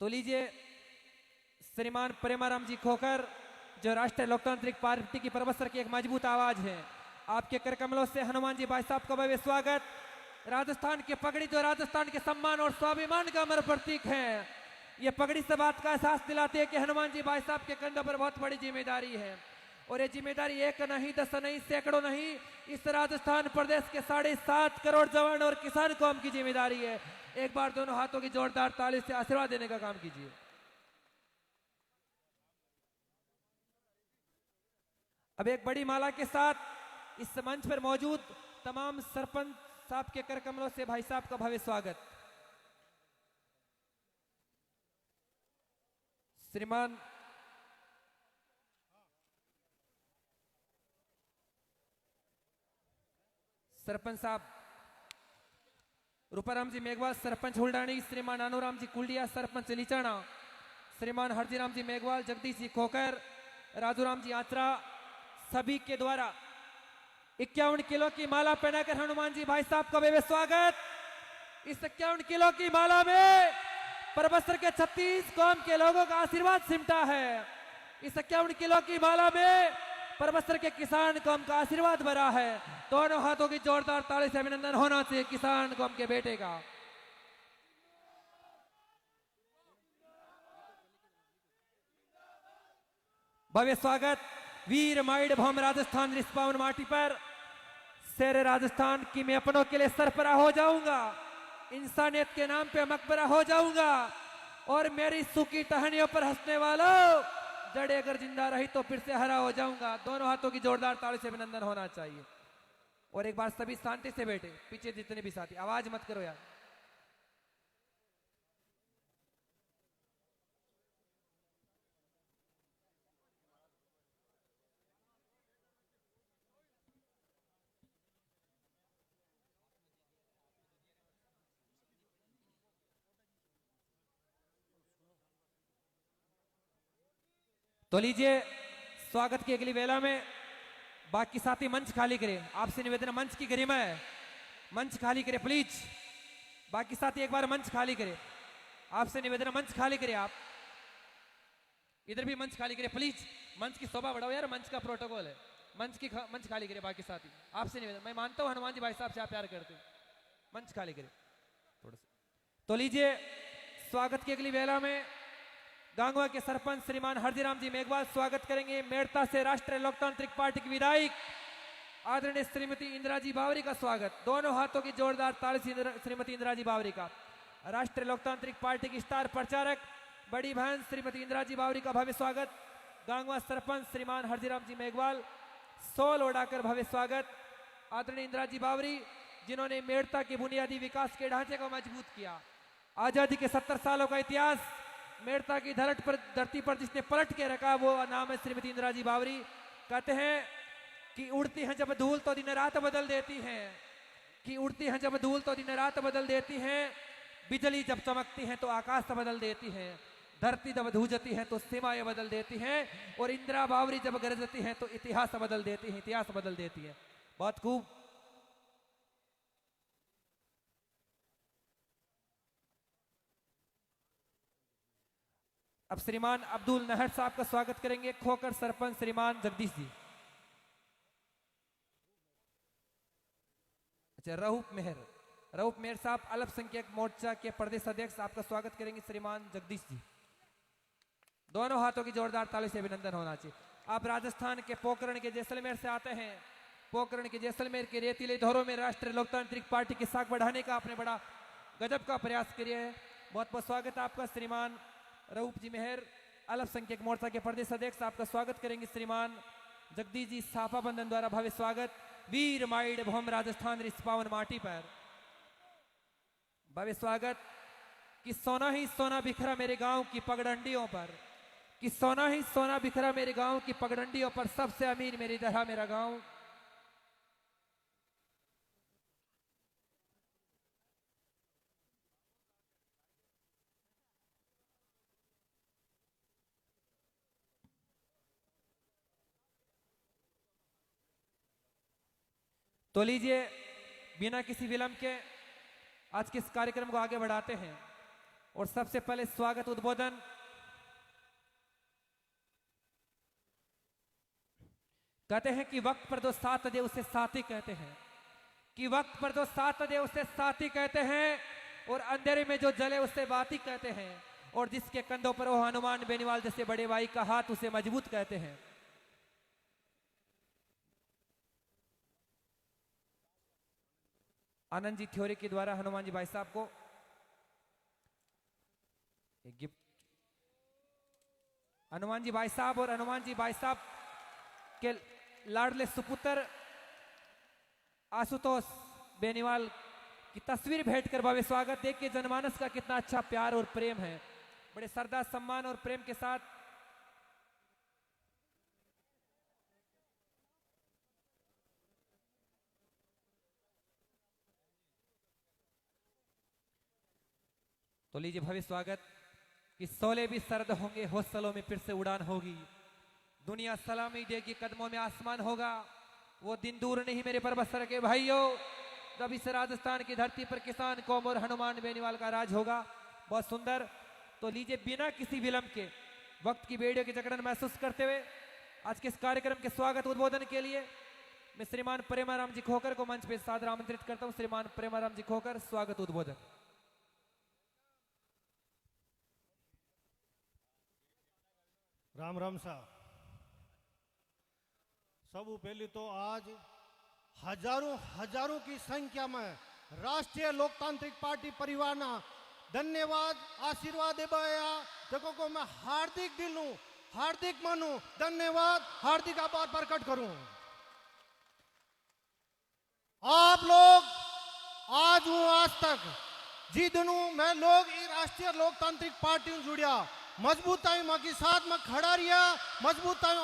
तो लीजिए श्रीमान प्रेमाराम जी खोकर, जो राष्ट्रीय लोकतांत्रिक पार्टी की प्रवक्ता की एक मजबूत आवाज है, आपके कर कमलों से हनुमान जी भाई साहब का भव्य स्वागत। राजस्थान की पगड़ी जो राजस्थान के सम्मान और स्वाभिमान का अमर प्रतीक है, ये पगड़ी से बात का एहसास दिलाते हैं कि हनुमान जी भाई साहब के कंधों पर बहुत बड़ी जिम्मेदारी है। और ये जिम्मेदारी एक नहीं, 10 नहीं, सैकड़ों नहीं, इस राजस्थान प्रदेश के 7.5 करोड़ जवान और किसान कौम की जिम्मेदारी है। एक बार दोनों हाथों की जोरदार ताली से आशीर्वाद देने का काम कीजिए। अब एक बड़ी माला के साथ इस मंच पर मौजूद तमाम सरपंच साहब के कर कमलों से भाई साहब का भव्य स्वागत। श्रीमान सरपंच साहब रूपाराम जी मेघवाल सरपंच हुलडाणी, श्रीमान अनुराम जी कुलडिया सरपंच लीचाणा, श्रीमान हरजीराम जी मेघवाल, जगदीश जी खोकर, राजूराम जी आचरा, सभी के द्वारा 51 किलो की माला पहनाकर हनुमान जी भाई साहब का भव्य स्वागत। इस 51 किलो की माला में परबसर के 36 कौम के लोगों का आशीर्वाद सिमटा है। इस 51 किलो की माला में परबसर के किसान कौम का आशीर्वाद भरा है। दोनों हाथों की जोरदार ताली से अभिनंदन होना चाहिए किसान कौम के बेटे का। भव्य स्वागत। वीर माइड भौम राजस्थान इस पावन माटी पर, शेर राजस्थान की मैं अपनों के लिए सरपरा हो जाऊंगा, इंसानियत के नाम पे मकबरा हो जाऊंगा, और मेरी सूखी टहनियों पर हंसने वालों, जड़े अगर जिंदा रही तो फिर से हरा हो जाऊंगा। दोनों हाथों की जोरदार ताली से अभिनंदन होना चाहिए। और एक बार सभी शांति से बैठे, पीछे जितने भी साथी आवाज मत करो यार। तो लीजिए स्वागत की अगली वेला में बाकी साथी मंच खाली करें। आपसे निवेदन है, मंच की गरिमा है, मंच खाली करें प्लीज। बाकी साथी एक बार मंच खाली करें, आपसे निवेदन है, मंच खाली करें। आप इधर भी मंच खाली करें प्लीज। मंच की शोभा बढ़ाओ यार, मंच का प्रोटोकॉल है। मंच खाली करें बाकी साथी, आपसे निवेदन। मैं मानता हूं हनुमान जी भाई साहब से आप प्यार करते हैं, मंच खाली करें थोड़ा सा। तो लीजिए स्वागत की अगली वेला में गांगवा के सरपंच श्रीमान हरजीराम जी मेघवाल स्वागत करेंगे। मेड़ता से राष्ट्रीय लोकतांत्रिक पार्टी की विधायक आदरणीय श्रीमती इंदिरा जी बावरी का स्वागत। दोनों हाथों की जोरदार ताली से श्रीमती इंदिरा जी बावरी का। राष्ट्रीय लोकतांत्रिक पार्टी की स्टार प्रचारक बड़ी बहन श्रीमती इंदिरा जी बावरी का भव्य स्वागत। गांगवा सरपंच श्रीमान हरजीराम जी मेघवाल सोल उड़ाकर भव्य स्वागत। आदरणीय इंदिरा जी बावरी, जिन्होंने मेड़ता के बुनियादी विकास के ढांचे को मजबूत किया। आजादी के 70 सालों का इतिहास मेड़ता की धरती पर जिसने पलट के रखा, वो नाम है श्रीमती इंदिरा जी बावरी। कहते हैं कि उड़ती हैं जब धूल तो दिन रात बदल देती हैं, कि उड़ती हैं जब धूल तो दिन रात बदल देती हैं, बिजली जब चमकती हैं तो आकाश बदल देती हैं, धरती जब धूजती है तो सीमाएं बदल देती हैं, और इंदिरा बावरी जब गरजती हैं तो इतिहास बदल देती हैं, इतिहास बदल देती है। बहुत खूब। अब श्रीमान अब्दुल नहर साहब का स्वागत करेंगे खोकर सरपंच श्रीमान जगदीश जी। अच्छा, रऊफ मेहर साहब अल्पसंख्यक मोर्चा के प्रदेश अध्यक्ष, आपका स्वागत करेंगे श्रीमान जगदीश जी। दोनों हाथों की जोरदार ताली से अभिनंदन होना चाहिए। आप राजस्थान के पोखरण के जैसलमेर से आते हैं। पोखरण के जैसलमेर के रेतीले धोरों में राष्ट्रीय लोकतांत्रिक पार्टी की साख बढ़ाने का आपने बड़ा गजब का प्रयास किया है। बहुत बहुत स्वागत आपका श्रीमान रऊफ जी मेहर, अल्पसंख्यक मोर्चा के प्रदेश अध्यक्ष। आपका स्वागत करेंगे श्रीमान जगदीश जी साफा बंधन द्वारा भव्य स्वागत। वीर माइड भौम राजस्थान इस पावन माटी पर भव्य स्वागत। कि सोना ही सोना बिखरा मेरे गांव की पगडंडियों पर, कि सोना ही सोना बिखरा मेरे गांव की पगडंडियों पर, सबसे अमीर मेरी तरह मेरा गांव। तो लीजिए बिना किसी विलंब के आज के इस कार्यक्रम को आगे बढ़ाते हैं। और सबसे पहले स्वागत उद्बोधन कहते हैं कि वक्त पर जो साथ दे उसे साथी कहते हैं, कि वक्त पर जो साथ दे उसे साथी कहते हैं, और अंधेरे में जो जले उसे बाती कहते हैं, और जिसके कंधों पर हो हनुमान बेनीवाल जैसे बड़े भाई का हाथ उसे मजबूत कहते हैं। आनंद जी थ्योरी के द्वारा हनुमान जी भाई साहब को एक गिफ्ट, हनुमान जी भाई साहब और हनुमान जी भाई साहब के लाडले सुपुत्र आशुतोष बेनीवाल की तस्वीर भेंट कर भावे स्वागत। देख के जनमानस का कितना अच्छा प्यार और प्रेम है, बड़े श्रद्धा सम्मान और प्रेम के साथ तो लीजिए भव्य स्वागत। कि सोले भी सर्द होंगे, हौसलों में फिर से उड़ान होगी, दुनिया सलामी देगी, कदमों में आसमान होगा। वो दिन दूर नहीं मेरे परबसर के भाइयों, जब इस राजस्थान की धरती पर किसान कौम और हनुमान बेनीवाल का राज होगा। बहुत सुंदर। तो लीजिए बिना किसी विलंब के वक्त की बेड़ियों की जकड़न महसूस करते हुए आज के इस कार्यक्रम के स्वागत उद्बोधन के लिए मैं श्रीमान प्रेमाराम जी खोकर को मंच पे सादर आमंत्रित करता हूं। श्रीमान प्रेमाराम जी खोकर, स्वागत उद्बोधन। राम राम साहब। सब पहले तो आज हजारों की संख्या में राष्ट्रीय लोकतांत्रिक पार्टी परिवार ना धन्यवाद आशीर्वाद देवाया देखो को मैं हार्दिक दिलू हार्दिक मानू धन्यवाद हार्दिक आभार प्रकट करूं। आप लोग आज हूं आज तक जी दिनों मैं लोग राष्ट्रीय लोकतांत्रिक पार्टी में जुड़िया मजबूताई माँ के साथ में खड़ा रिया मजबूताई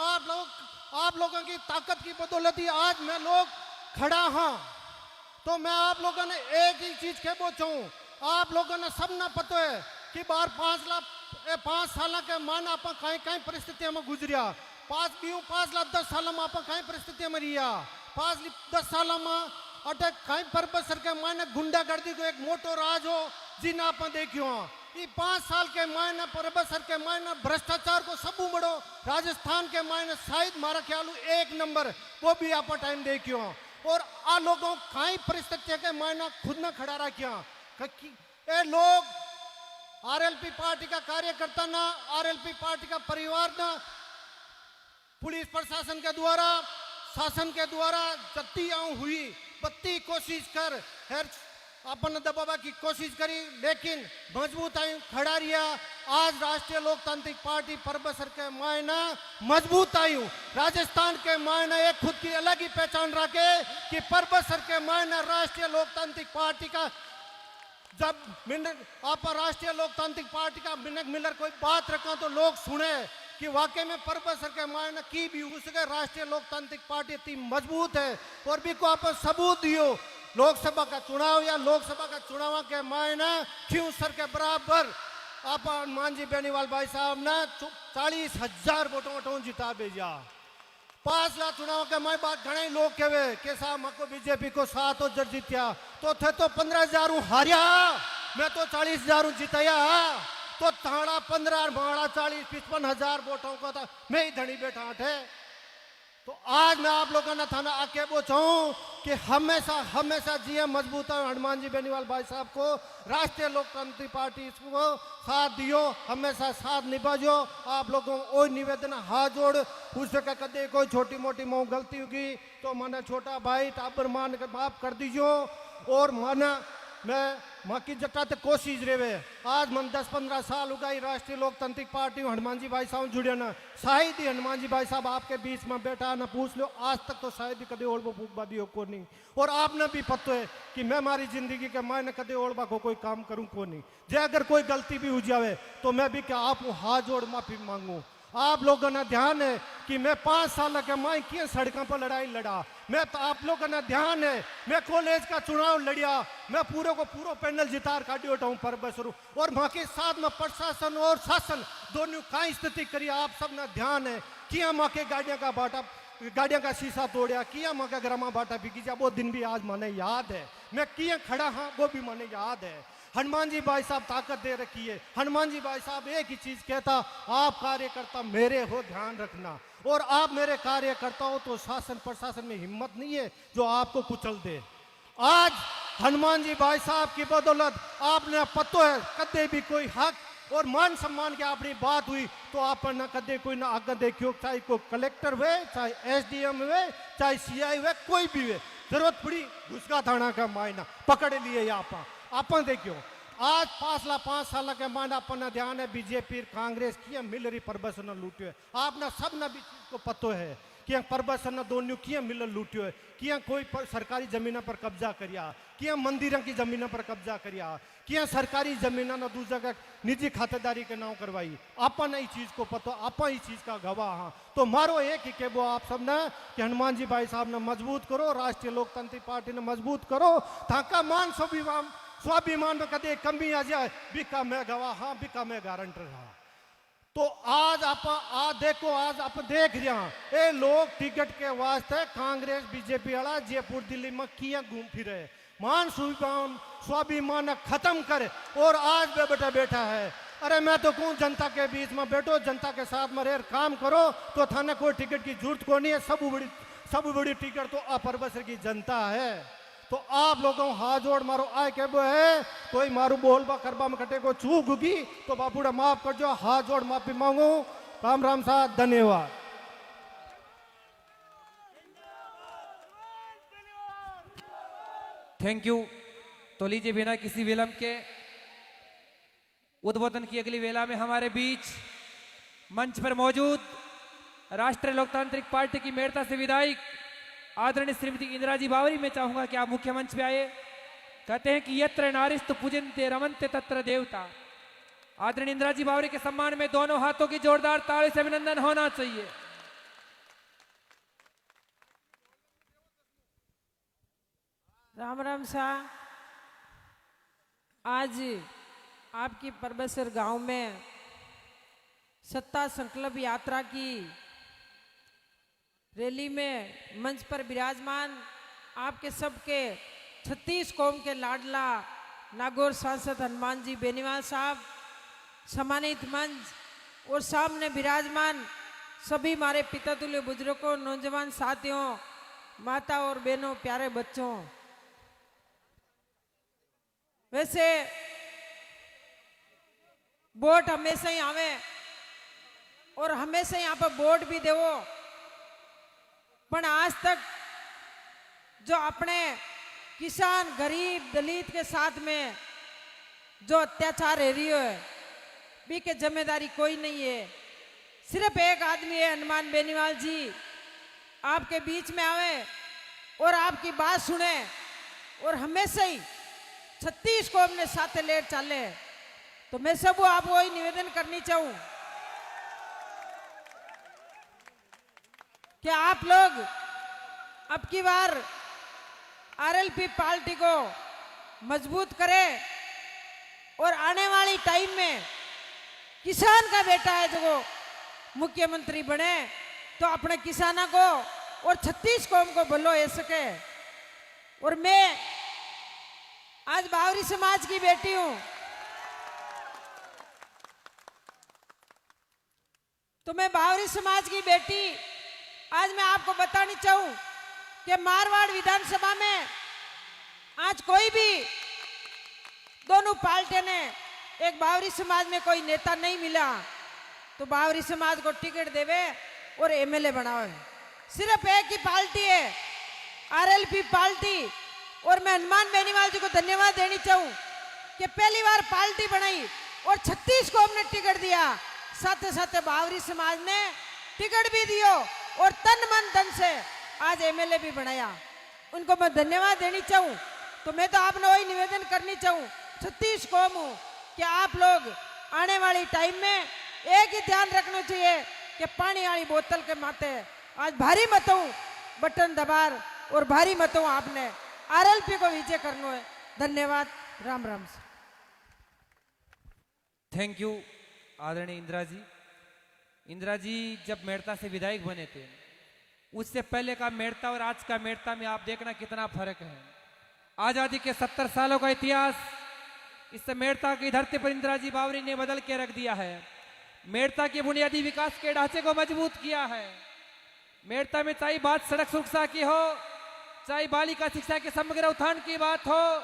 आप लोगों की ताकत की बदौलत ही आज मैं लोग खड़ा हाँ। तो मैं आप लोगों ने एक ही चीज के पूछूं, आप लोगों ने सब ना पता है कि बार 5 साल के मान आप कहीं कहीं परिस्थितियों में गुजरिया 5 लाख 10 साल में आप कहीं परिस्थितियों में रिया 5-10 साल में अटक कहीं परबसर के मायने गुंडागर्दी को एक मोटो राज हो जिन आप देखियो। ये 5 साल के मायने परबसर के मायने भ्रष्टाचार को सब बड़ो राजस्थान के मायने शायद मारा ख्याल 1 नंबर वो भी आप टाइम देखियो। और आ लोगों कई परिस्थितियों के मायने खुद न खड़ा रखिया। ये लोग आरएलपी पार्टी का कार्यकर्ता ना आरएलपी पार्टी का परिवार ना पुलिस प्रशासन के द्वारा शासन के द्वारा जत्ती हुई बत्ती कोशिश कर अपन दबावा की कोशिश करी लेकिन मजबूत आई खड़ा रिया। आज राष्ट्रीय लोकतांत्रिक पार्टी परबसर के मायना मजबूत आई हूँ। राजस्थान के मायना एक खुद की अलग ही पहचान रखे कि परबसर के मायना राष्ट्रीय लोकतांत्रिक पार्टी का जब आप राष्ट्रीय लोकतांत्रिक पार्टी का मिनक मिलर कोई बात रखा तो लोग सुने कि वाकई में परबसर के मायने की भी उसके राष्ट्रीय लोकतांत्रिक पार्टी इतनी मजबूत है और भी को आप सबूत दियो। लोकसभा का चुनाव या लोकसभा का चुनाव के मायने क्यों सर के बराबर आप हनुमान जी बेनीवाल भाई साहब ने 40,000 वोटों जिता भेजा। 5 लाख चुनाव के मैं बात घने लोग कहे कि साहब मको बीजेपी को 7 और जीतिया तो थे तो 15,000 हारिया मैं तो 40,000 जिताया तो थाना 15 भाड़ा 40-55,000 वोटों का था मैं ही धनी बैठा थे। तो आज मैं आप लोगों ने थाना आके पूछूं कि हमेशा जी मजबूत हनुमान जी बेनीवाल भाई साहब को राष्ट्रीय लोकतांत्रिक पार्टी को साथ दियो हमेशा साथ निभाजो। आप लोगों को निवेदन हाथ जोड़ उससे कदे कोई छोटी मोटी मोह गलती होगी तो माना छोटा भाई टाबर मान कर माफ कर दीजियो। और माना मैं माँ की जटाते कोशिश रेवे आज मन 10-15 साल हो गई राष्ट्रीय लोकतांत्रिक पार्टी हनुमान जी भाई साहब जुड़े ना शायद ही हनुमान जी भाई साहब आपके बीच में बैठा ना पूछ लो आज तक तो शायद ही कदे ओढ़बो फूकबादी हो को नहीं। और आपने भी पता है कि मैं हमारी जिंदगी के मायने कदे ओढ़बा को कोई काम करूं को नहीं। जे अगर कोई गलती भी हो जावे तो मैं भी क्या आप हाथ जोड़ माफी मांगू। आप लोगों ने ध्यान है कि मैं 5 साल के माई किए सड़कों पर लड़ाई लड़ा मैं तो आप लोगों ने ध्यान है मैं कॉलेज का चुनाव लड़िया मैं पूरे को पूरा पैनल जितार काटी उठाऊं परबसर और वहां के साथ में प्रशासन और शासन दोनों का स्थिति करी। आप सब ने ध्यान है किया माँ के गाड़ियां का शीशा तोड़िया किया माँ का ग्रामा बाटा बिकी जा वो दिन भी आज माने याद है। मैं किया खड़ा हाँ वो भी माने याद है। हनुमान जी भाई साहब ताकत दे रखी है। हनुमान जी भाई साहब एक ही चीज कहता, आप कार्यकर्ता मेरे हो, ध्यान रखना, और आप मेरे कार्यकर्ता हो तो शासन प्रशासन में हिम्मत नहीं है जो आपको कुचल दे। आज हनुमान जी भाई साहब की बदौलत आपने पतो है कदे भी कोई हक और मान सम्मान की अपनी बात हुई तो आप न कदे कोई ना आगे देखियो, चाहे कोई कलेक्टर हुए, चाहे एसडीएम हुए, चाहे सीआई हुए, कोई भी हुए, जरूरत पड़ी घुसका थाना का मायना पकड़ लिए आप देखियो। आज 5 साल के मायना अपन ध्यान है बीजेपी कांग्रेस की मिल रही प्रबसन लूटियो है। आपने सब न भी चीज को पतो है कि प्रबसन दोनों किया मिल लूटियो है, किया कोई सरकारी जमीन पर कब्जा करिया, किया मंदिरों की जमीन पर कब्जा करिया, किया सरकारी जमीन न दूसरा का निजी खातेदारी के नाम करवाई। अपन इस चीज को पतो, अपन इस चीज का गवाह हाँ। तो मारो एक ही के वो आप सब ने कि हनुमान जी भाई साहब ने मजबूत करो, राष्ट्रीय लोकतांत्रिक पार्टी ने मजबूत करो, ताका मान स्वाभिमान में कदे कमी आ जाए, बिका मैं गवाह हाँ, बिका मैं गारंटर हाँ। तो आज आप देखो, आज आप देख रहे हैं ये लोग टिकट के वास्ते कांग्रेस बीजेपी वाला जयपुर दिल्ली में किया घूम फिरे, मान स्वाभिमान खत्म करे और आज बे बेटा बैठा है। अरे मैं तो कहूँ जनता के बीच में बैठो, जनता के साथ में रह काम करो, तो थाने कोई टिकट की जरूरत को नहीं है। सब बड़ी टिकट तो अपर की जनता है। तो आप लोगों हाथ जोड़ मारो आए के वो है, कोई मारू बोलबा करबा में कटे को चूक होगी तो बापूड़ा माफ कर जो, हाथ जोड़ माफी मांगो। राम राम साहब, धन्यवाद। Thank you. तो लीजिए बिना किसी विलंब के उद्बोधन की अगली वेला में हमारे बीच मंच पर मौजूद राष्ट्रीय लोकतांत्रिक पार्टी की मेड़ता से विधायक आदरणीय श्रीमती इंदिरा जी बावरी, मैं चाहूंगा कि आप मुख्य मंच पे आए। कहते हैं कि यत्र नारिस्तु पूजन्ते रमन्ते तत्र देवता। आदरणीय इंदिरा जी बावरी के सम्मान में दोनों हाथों की जोरदार ताली से अभिनंदन होना चाहिए। राम राम साहब, आज आपकी परबसर गांव में सत्ता संकल्प यात्रा की रैली में मंच पर विराजमान आपके सबके 36 कौम के लाडला नागौर सांसद हनुमान जी बेनीवाल साहब, सम्मानित मंच और सामने विराजमान सभी हमारे पिता तुल्य बुजुर्गों, नौजवान साथियों, माता और बहनों, प्यारे बच्चों। वैसे वोट हमेशा ही आवे और हमेशा यहाँ पर वोट भी देवो, पर आज तक जो अपने किसान, गरीब, दलित के साथ में जो अत्याचार रह रही है, भी के जिम्मेदारी कोई नहीं है। सिर्फ एक आदमी है, हनुमान बेनीवाल जी, आपके बीच में आवे और आपकी बात सुने और हमेशा ही 36 को हमने साथ लेट चाले। तो मैं सब आप वही निवेदन करनी चाहूं कि आप लोग अब की बार आरएलपी पार्टी को मजबूत करें और आने वाली टाइम में किसान का बेटा है जो मुख्यमंत्री बने, तो अपने किसानों को और 36 कौम को भलो हो सके। और मैं आज बावरी समाज की बेटी हूं, तो मैं बावरी समाज की बेटी आज मैं आपको बतानी चाहूं कि मारवाड़ विधानसभा में आज कोई भी दोनों पार्टियों ने एक बावरी समाज में कोई नेता नहीं मिला तो बावरी समाज को टिकट देवे और एमएलए बनावे। सिर्फ एक ही पार्टी है, आरएलपी पार्टी। और मैं हनुमान बेनीवाल जी को धन्यवाद देनी चाहूं कि पहली बार पार्टी बनाई और 36 को हमने टिकट दिया, साथ साथ बावरी समाज ने टिकट भी दियो और तन मन धन से आज एमएलए भी बनाया। उनको मैं धन्यवाद देनी चाहूं। तो मैं तो आपने वही निवेदन करनी चाहूं 36 कौम हूं कि आप लोग आने वाली टाइम में एक ही ध्यान रखना चाहिए कि पानी वाली बोतल के माथे आज भारी मतों बटन दबार और भारी मतों आपने आरएलपी को विजय करना है। धन्यवाद। राम राम। थैंक यू आदरणीय इंदिरा जी। इंदिरा जी जब मेड़ता से विधायक बने थे, उससे पहले का मेड़ता और आज का मेड़ता में आप देखना कितना फर्क है। आजादी के 70 सालों का इतिहास इस मेड़ता की धरती पर इंदिराजी बावरी ने बदल के रख दिया है। मेड़ता के बुनियादी विकास के ढांचे को मजबूत किया है। मेड़ता में चाहे बात सड़क सुरक्षा की हो, चाहे बालिका शिक्षा के समग्र उत्थान की बात हो,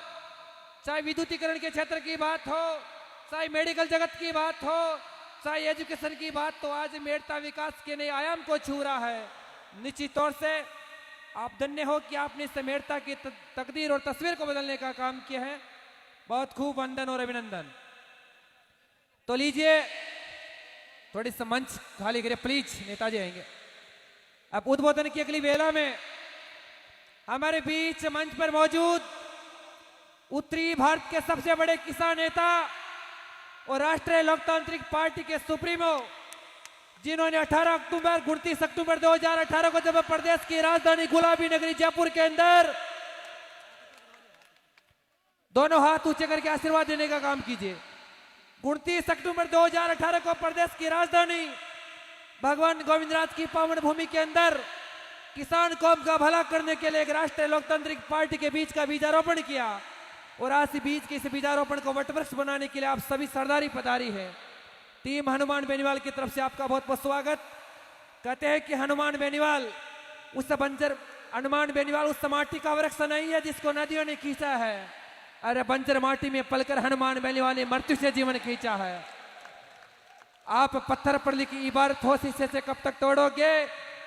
चाहे विद्युतीकरण के क्षेत्र की बात हो, चाहे मेडिकल जगत की बात हो, चाहे एजुकेशन की बात, तो आज मेड़ता विकास के नए आयाम को छू रहा है। निश्चित तौर से आप धन्य हो कि आपने इस मेड़ता की तकदीर और तस्वीर को बदलने का काम किया है। बहुत खूब वंदन और अभिनंदन। तो लीजिए थोड़ी सा मंच खाली करिए प्लीज, नेताजी आएंगे। अब उद्बोधन की अगली वेला में हमारे बीच मंच पर मौजूद उत्तरी भारत के सबसे बड़े किसान नेता और राष्ट्रीय लोकतांत्रिक पार्टी के सुप्रीमो, जिन्होंने 29 अक्टूबर 2018 को जब प्रदेश की राजधानी गुलाबी नगरी जयपुर के अंदर दोनों हाथ ऊंचे करके आशीर्वाद देने का काम कीजिए। 29 अक्टूबर 2018 को प्रदेश की राजधानी भगवान गोविंदराज की पावन भूमि के अंदर किसान कौम का भला करने के लिए एक राष्ट्रीय लोकतांत्रिक पार्टी के बीज का बीजारोपण किया और आज बीज के इस बीजारोपण को वटवृक्ष बनाने के लिए आप सभी सरदारी पधारी है। टीम हनुमान बेनीवाल की तरफ से आपका बहुत बहुत स्वागत। कहते हैं कि हनुमान बेनीवाल उस माटी का वृक्ष नहीं है जिसको नदियों ने खींचा है। अरे बंजर माटी में पलकर हनुमान बेनीवाल ने मृत्यु से जीवन खींचा है। आप पत्थर पर लिखी इबारत हो शीशे से कब तक तोड़ोगे?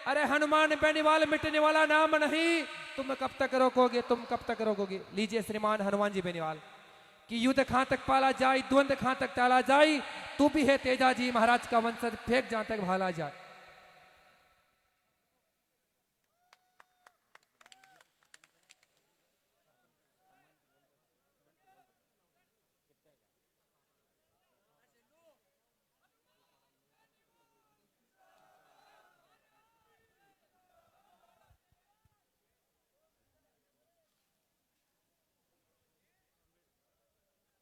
अरे हनुमान बेनीवाल मिटने वाला नाम नहीं, तुम कब तक रोकोगे, तुम कब तक रोकोगे। लीजिए श्रीमान हनुमान जी बेनीवाल कि युद्ध कहां तक पाला जाए, द्वंद कहां तक टाला जाए, तू भी है तेजाजी महाराज का वंशज, फेंक जहां तक भाला जाए।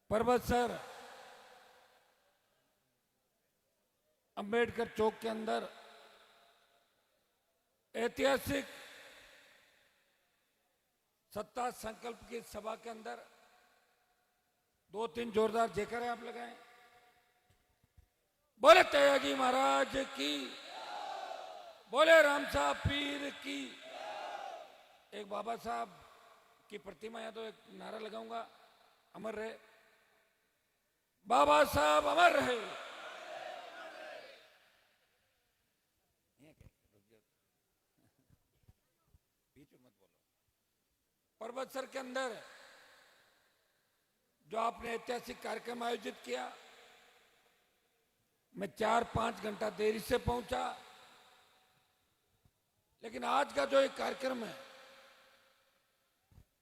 पर्वत सर अंबेडकर चौक के अंदर ऐतिहासिक सत्ता संकल्प की सभा के अंदर 2-3 जोरदार जयकारे आप लगाएं। बोले तेजाजी महाराज की, बोले राम साहब पीर की। एक बाबा साहब की प्रतिमा या तो एक नारा लगाऊंगा, अमर रहे बाबा साहब, अमर रहे। बीच में मत बोलो। पर्वत सर के अंदर जो आपने ऐतिहासिक कार्यक्रम आयोजित किया, मैं 4-5 घंटा देरी से पहुंचा, लेकिन आज का जो एक कार्यक्रम है,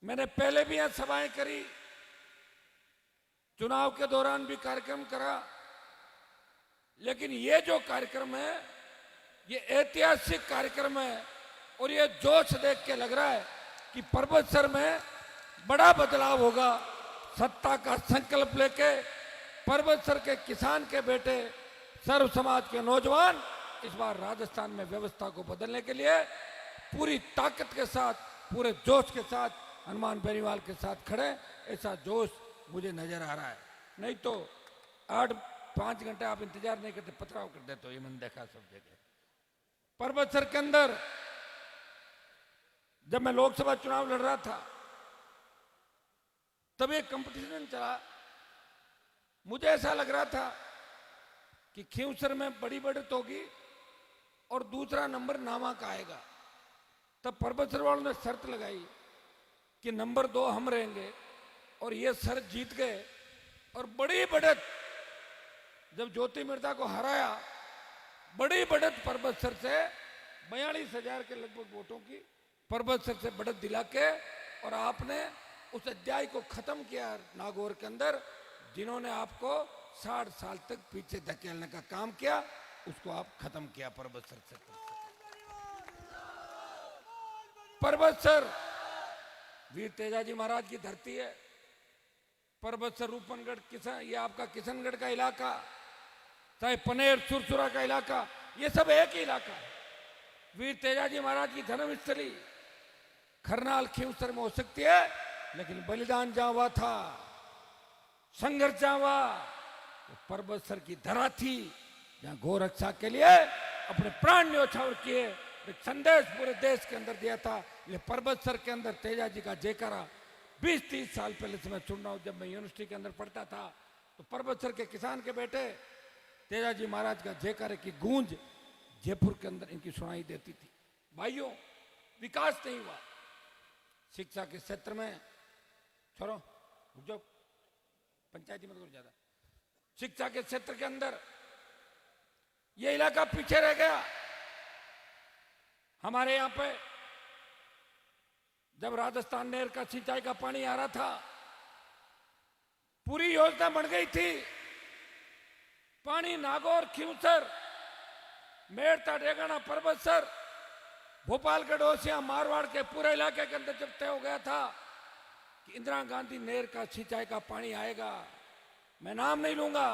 मैंने पहले भी यहां सभाएं करी, चुनाव के दौरान भी कार्यक्रम करा, लेकिन ये जो कार्यक्रम है ये ऐतिहासिक कार्यक्रम है और ये जोश देख के लग रहा है कि पर्वत सर में बड़ा बदलाव होगा। सत्ता का संकल्प लेके पर्वत सर के किसान के बेटे, सर्व समाज के नौजवान इस बार राजस्थान में व्यवस्था को बदलने के लिए पूरी ताकत के साथ, पूरे जोश के साथ हनुमान बेनीवाल के साथ खड़े। ऐसा जोश मुझे नजर आ रहा है। नहीं तो 8-5 घंटे आप इंतजार नहीं करते, पथराव कर देते हो, ये मैंने देखा सब जगह। पर्वत सर के अंदर जब मैं लोकसभा चुनाव लड़ रहा था तब एक कंपटीशन चला, मुझे ऐसा लग रहा था कि खींवसर में बड़ी बढ़त होगी और दूसरा नंबर नामा का आएगा। तब पर्वत सर वालों ने शर्त लगाई कि नंबर 2 हम रहेंगे और ये सर जीत गए और बड़ी बढ़त, जब ज्योति मिर्धा को हराया, बड़ी बढ़त पर्वत सर से 42,000 के लगभग वोटों की पर्वत सर से बढ़त दिला के, और आपने उस अध्याय को खत्म किया नागौर के अंदर, जिन्होंने आपको 60 साल तक पीछे धकेलने का काम किया, उसको आप खत्म किया पर्वत सर से। पर्वत सर वीर तेजाजी महाराज की धरती है। पर्वत सर रूपनगढ़ किसान, ये आपका किशनगढ़ का इलाका, चाहे पनेर सुरसुरा का इलाका, ये सब एक ही इलाका है। वीर तेजाजी महाराज की धर्मस्थली खरनाल खींवसर में हो सकती है, लेकिन बलिदान जहां हुआ था संघर्ष जहां हुआ वो परबतसर की धरा थी जहां गौ रक्षा के लिए अपने प्राण न्योछावर किए, एक संदेश पूरे देश के अंदर दिया था। ये परबतसर के अंदर तेजा जी का जयकारा 20-30 साल पहले से मैं सुन रहा हूं। जब मैं यूनिवर्सिटी के अंदर पढ़ता था तो परबतसर के किसान के बेटे तेजा जी महाराज का जयकारे की गूंज जयपुर के अंदर इनकी सुनाई देती थी। भाइयों, विकास नहीं हुआ शिक्षा के क्षेत्र में। छोड़ो, रुक जाओ, पंचायती मत करो ज्यादा। शिक्षा के क्षेत्र के अंदर ये इलाका पीछे रह गया। हमारे यहां पे जब राजस्थान नहर का सिंचाई का पानी आ रहा था, पूरी योजना बन गई थी। पानी नागौर, खींवसर, मेड़ता, डेगाना, परबतसर, भोपालगढ़, ओसिया, मारवाड़ के पूरे इलाके के अंदर जब तय हो गया था कि इंदिरा गांधी नहर का सिंचाई का पानी आएगा, मैं नाम नहीं लूंगा,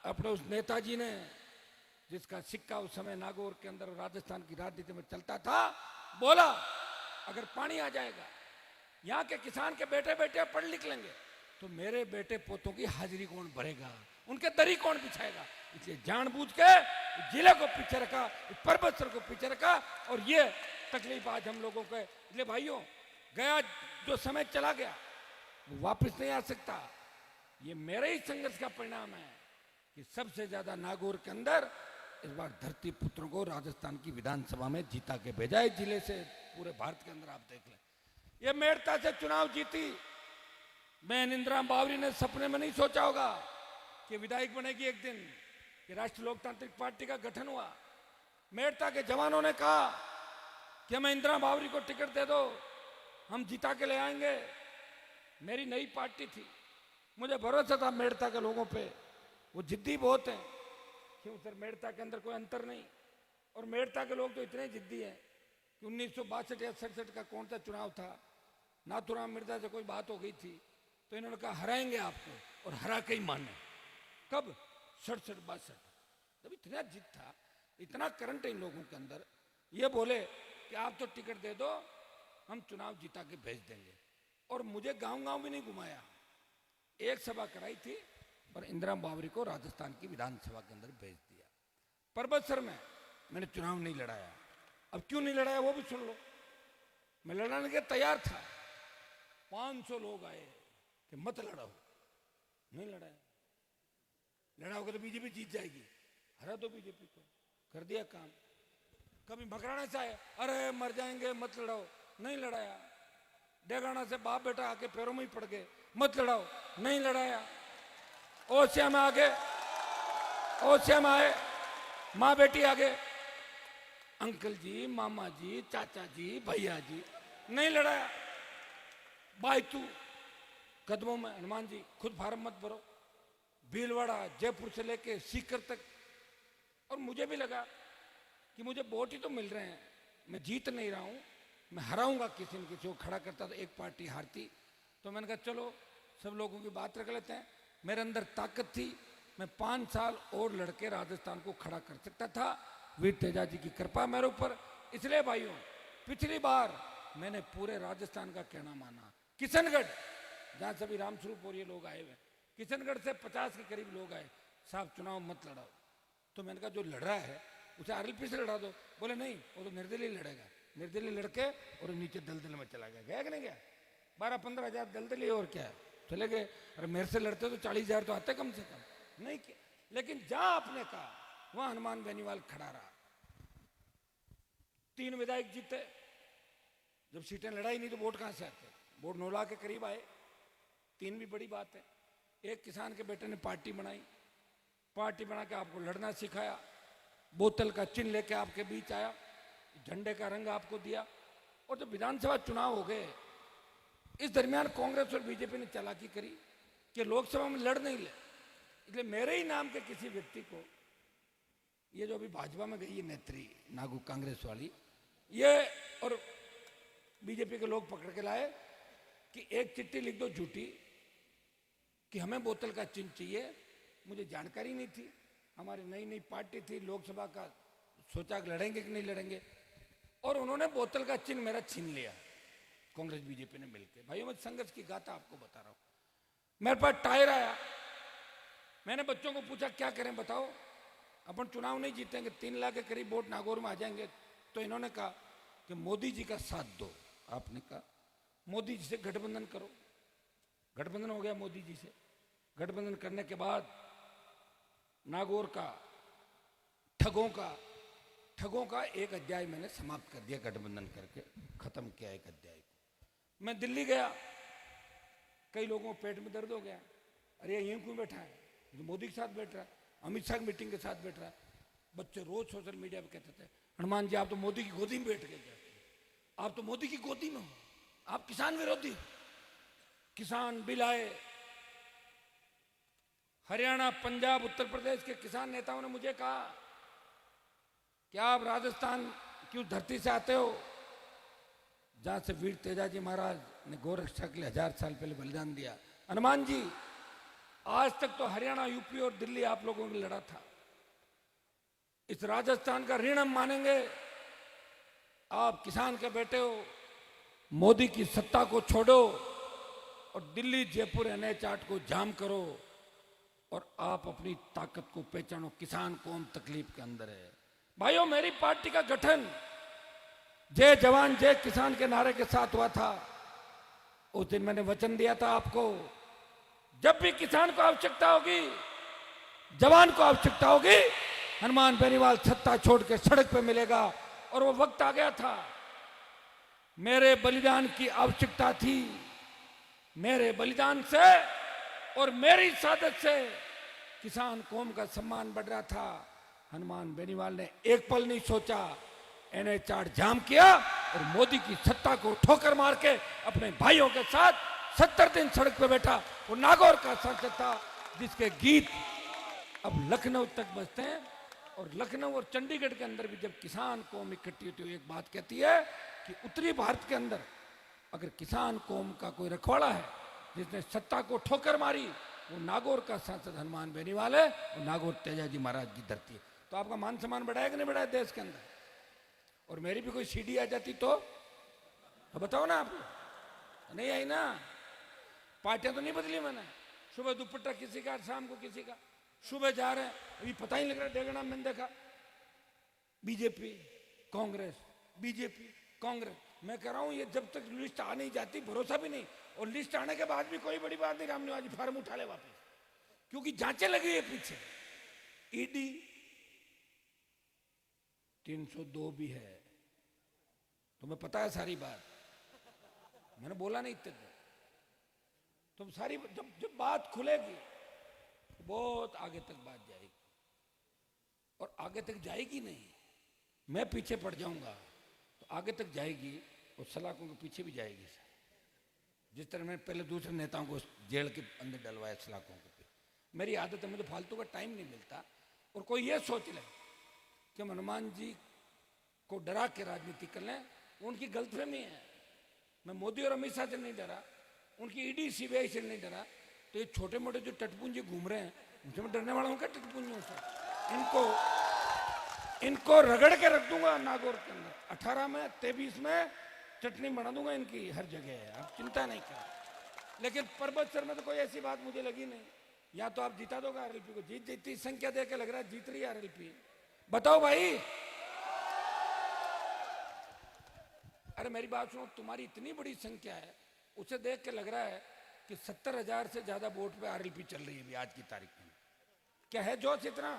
अपने उस नेताजी ने, जिसका सिक्का उस समय नागौर के अंदर राजस्थान की राजनीति में चलता था, बोला अगर पानी आ जाएगा, यहाँ के किसान के बेटे बेटे पढ़ लिख लेंगे, तो मेरे बेटे पोतों की हाजिरी कौन भरेगा, उनके दरी कौन बिछाएगा। इसलिए जानबूझ के जिले को पीछे रखा, परबतसर को पीछे रखा, और ये तकलीफ आज हम लोगों को। इसलिए भाइयों, गया जो समय चला गया वो वापस नहीं आ सकता। ये मेरे ही संघर्ष का परिणाम है कि सबसे ज्यादा नागौर के अंदर इस बार धरती पुत्रों को राजस्थान की विधानसभा में जीता के भेजा है। जिले से पूरे भारत के अंदर आप देख लें, ये मेड़ता से चुनाव जीती। बहन इंदिरा बावरी ने सपने में नहीं सोचा होगा कि विधायक बनेगी एक दिन। कि राष्ट्रीय लोकतांत्रिक पार्टी का गठन हुआ, मेड़ता के जवानों ने कहा कि हमें इंदिरा बावरी को टिकट दे दो, हम जिता के ले आएंगे। मेरी नई पार्टी थी, मुझे भरोसा था मेड़ता के लोगों पे, वो जिद्दी बहुत हैं। क्यों सर, मेड़ता के अंदर कोई अंतर नहीं, और मेड़ता के लोग तो इतने जिद्दी हैं कि 1962 या 67 का कौन सा चुनाव था, नाथुराम मिर्जा से कोई बात हो गई थी, तो इन्होंने कहा हराएंगे आपको, और हरा के ही माने। कब? 67-62, जब इतना जिद था, इतना करंट है इन लोगों के अंदर। ये बोले कि आप तो टिकट दे दो, हम चुनाव जीता के भेज देंगे। और मुझे गांव गांव भी नहीं घुमाया, एक सभा कराई थी, पर इंदिरा बावरी को राजस्थान की विधानसभा के अंदर भेज दिया। परबतसर में मैंने चुनाव नहीं लड़ाया। अब क्यों नहीं लड़ाया वो भी सुन लो। मैं लड़ाने के तैयार था, 500 लोग आए कि मत लड़ाओ, नहीं लड़ाया। लड़ाओगे तो बीजेपी जीत जाएगी, हरा दो बीजेपी को, कर दिया काम। कभी मकराना से आए, अरे मर जाएंगे मत लड़ाओ, नहीं लड़ाया। डेगाना से बाप बेटा आके पैरों में ही पड़ गए, मत लड़ाओ, नहीं लड़ाया। ओसिया में आगे, ओसिया में आए, माँ बेटी आगे, अंकल जी, मामा जी, चाचा जी, भैया जी, नहीं लड़ाया। बायतू कदमों में, हनुमान जी खुद फार्म मत भरो, भीलवाड़ा, जयपुर से लेके सीकर तक। और मुझे भी लगा कि मुझे वोट ही तो मिल रहे हैं, मैं जीत नहीं रहा हूं, मैं हराऊंगा किसी न किसी को। खड़ा करता तो एक पार्टी हारती, तो मैंने कहा चलो सब लोगों की बात रख लेते हैं। मेरे अंदर ताकत थी, मैं 5 साल और लड़के राजस्थान को खड़ा कर सकता था। वीर तेजा जी की कृपा मेरे ऊपर। इसलिए भाइयों, पिछली बार मैंने पूरे राजस्थान का कहना माना। किशनगढ़, जहां सभी रामस्वरूप और ये लोग आए हुए, किशनगढ़ से 50 के करीब लोग आए, साहब चुनाव मत लड़ाओ। तो मैंने कहा जो लड़ रहा है उसे आरएलपी से लड़ा दो। बोले नहीं, वो तो निर्दलीय लड़ेगा। निर्दलीय लड़के और नीचे दलदल में चला गया। गया कि नहीं गया? 12-15 हजार दलदली और क्या है, चले गए। अरे मेरे से लड़ते तो 40 हजार तो आते कम से कम, नहीं किया। लेकिन जहां आपने कहा वहां हनुमान बेनीवाल खड़ा रहा। 3 विधायक जीते। जब सीटें लड़ाई नहीं तो वोट कहां से आते? वोट 9 लाख के करीब आए। 3 भी बड़ी बात है। एक किसान के बेटे ने पार्टी बनाई, पार्टी बना के आपको लड़ना सिखाया, बोतल का चिन्ह लेके आपके बीच आया, झंडे का रंग आपको दिया। और जब विधानसभा चुनाव हो गए, इस दरमियान कांग्रेस और बीजेपी ने चालाकी करी कि लोकसभा में लड़ नहीं ले। इसलिए मेरे ही नाम के किसी व्यक्ति को, ये जो अभी भाजपा में गई है नेत्री नागू कांग्रेस वाली, ये और बीजेपी के लोग पकड़ के लाए कि एक चिट्ठी लिख दो झूठी कि हमें बोतल का चिन्ह चाहिए। मुझे जानकारी नहीं थी, हमारी नई नई पार्टी थी, लोकसभा का सोचा कि लड़ेंगे कि नहीं लड़ेंगे, और उन्होंने बोतल का चिन्ह मेरा छीन लिया, कांग्रेस बीजेपी ने मिलकर। भाइयों, मैं संघर्ष की गाथा आपको बता रहा हूं। मेरे पास टायर आया, मैंने बच्चों को पूछा क्या करें बताओ, अपन चुनाव नहीं जीतेंगे, 3 लाख के करीब वोट नागौर में आ जाएंगे। तो इन्होंने कहा कि मोदी जी का साथ दो। आपने कहा मोदी जी से गठबंधन करो। गठबंधन हो गया मोदी जी से। गठबंधन करने के बाद नागौर का ठगों का एक अध्याय मैंने समाप्त कर दिया, गठबंधन करके खत्म किया एक अध्याय को। मैं दिल्ली गया, कई लोगों को पेट में दर्द हो गया, अरे यहीं क्यों बैठा है, तो मोदी के साथ बैठ रहा है, अमित शाह की मीटिंग के साथ बैठ रहा है। बच्चे रोज सोशल मीडिया पे कहते थे हनुमान जी आप तो मोदी की गोदी में बैठ के जाते हैं, आप तो मोदी की गोदी में हो, आप किसान विरोधी हो। किसान बिल आए, हरियाणा, पंजाब, उत्तर प्रदेश के किसान नेताओं ने मुझे कहा कि आप राजस्थान की उस धरती से आते हो जहां से वीर तेजाजी महाराज ने गौरक्षा के लिए 1000 साल पहले बलिदान दिया। हनुमान जी आज तक तो हरियाणा, यूपी और दिल्ली आप लोगों ने लड़ा था, इस राजस्थान का ऋण हम मानेंगे। आप किसान के बेटे हो, मोदी की सत्ता को छोड़ो और दिल्ली, जयपुर, NH-8 को जाम करो और आप अपनी ताकत को पहचानो। किसान कौम तकलीफ के अंदर है। भाइयों, मेरी पार्टी का गठन जय जवान जय किसान के नारे के साथ हुआ था। उस दिन मैंने वचन दिया था आपको, जब भी किसान को आवश्यकता होगी, जवान को आवश्यकता होगी, हनुमान बेनीवाल सत्ता छोड़ के सड़क पे मिलेगा। और वो वक्त आ गया था, मेरे बलिदान की आवश्यकता थी। मेरे बलिदान से और मेरी सादत से किसान कौम का सम्मान बढ़ रहा था। हनुमान बेनीवाल ने एक पल नहीं सोचा, NH-8 जाम किया और मोदी की सत्ता को ठोकर मार के अपने भाइयों के साथ 70 दिन सड़क पे बैठा। वो नागौर का सांसद था जिसके गीत अब लखनऊ तक बजते हैं। और लखनऊ और चंडीगढ़ के अंदर भी जब किसान कौम इकट्ठी होती है, एक बात कहती है कि उत्तरी भारत के अंदर अगर किसान कौम का कोई रखवाड़ा है जिसने सत्ता को ठोकर मारी, वो नागौर का सांसद हनुमान बेनीवाल है। और नागौर तेजाजी महाराज की धरती है। तो आपका मान सम्मान बढ़ाया कि नहीं बढ़ाया देश के अंदर? और मेरी भी कोई सीडी आ जाती तो बताओ ना, आप नहीं आई ना। पार्टियां तो नहीं बदली मैंने, सुबह दुपट्टा किसी का, शाम को किसी का, सुबह जा रहे हैं, अभी पता ही नहीं लग रहा। डेगना मैंने देखा बीजेपी कांग्रेस, बीजेपी कांग्रेस। मैं कह रहा हूं ये जब तक लिस्ट आ नहीं जाती भरोसा भी नहीं। और लिस्ट आने के बाद भी कोई बड़ी बात नहीं, रामनिवास जी फार्म उठा ले वापस, क्योंकि जांचें लगी है पीछे। ईडी 302 भी है, तुम्हें पता है सारी बात, मैंने बोला नहीं इतने दिन। तुम सारी जब बात खुलेगी तो बहुत आगे तक बात जाएगी, और आगे तक जाएगी नहीं, मैं पीछे पड़ जाऊंगा तो आगे तक जाएगी और सलाखों के पीछे भी जाएगी। जिस तरह मैंने पहले दूसरे नेताओं को जेल के अंदर डलवाया सलाखों के पीछे, मेरी आदत है, मुझे फालतू का टाइम नहीं मिलता। और कोई ये सोच ले कि हम हनुमान जी को डरा के राजनीति कर लें, उनकी गलतफहमी है। मैं मोदी और अमित शाह से नहीं डरा, उनकी ईडी सीबीआई से नहीं डरा। तो ये छोटे मोटे जो टटपुंजी घूम रहे हैं, उनसे मैं डरने वाला हूँ क्या? टटपुंजियों से इनको रगड़ के रख दूंगा नागौर के अंदर। 18 में 23 में चटनी बना दूंगा इनकी हर जगह, आप चिंता नहीं करें। लेकिन पर्वत सर में तो कोई ऐसी बात मुझे लगी नहीं। या तो आप जीता दोगे RLP को, जितनी संख्या दे के लग रहा है जीत रही है RLP। बताओ भाई, अरे मेरी बात सुनो, तुम्हारी इतनी बड़ी संख्या है, उसे देख के लग रहा है कि 70,000 से ज्यादा वोट पे RLP चल रही है अभी आज की तारीख में। क्या है जोश इतना?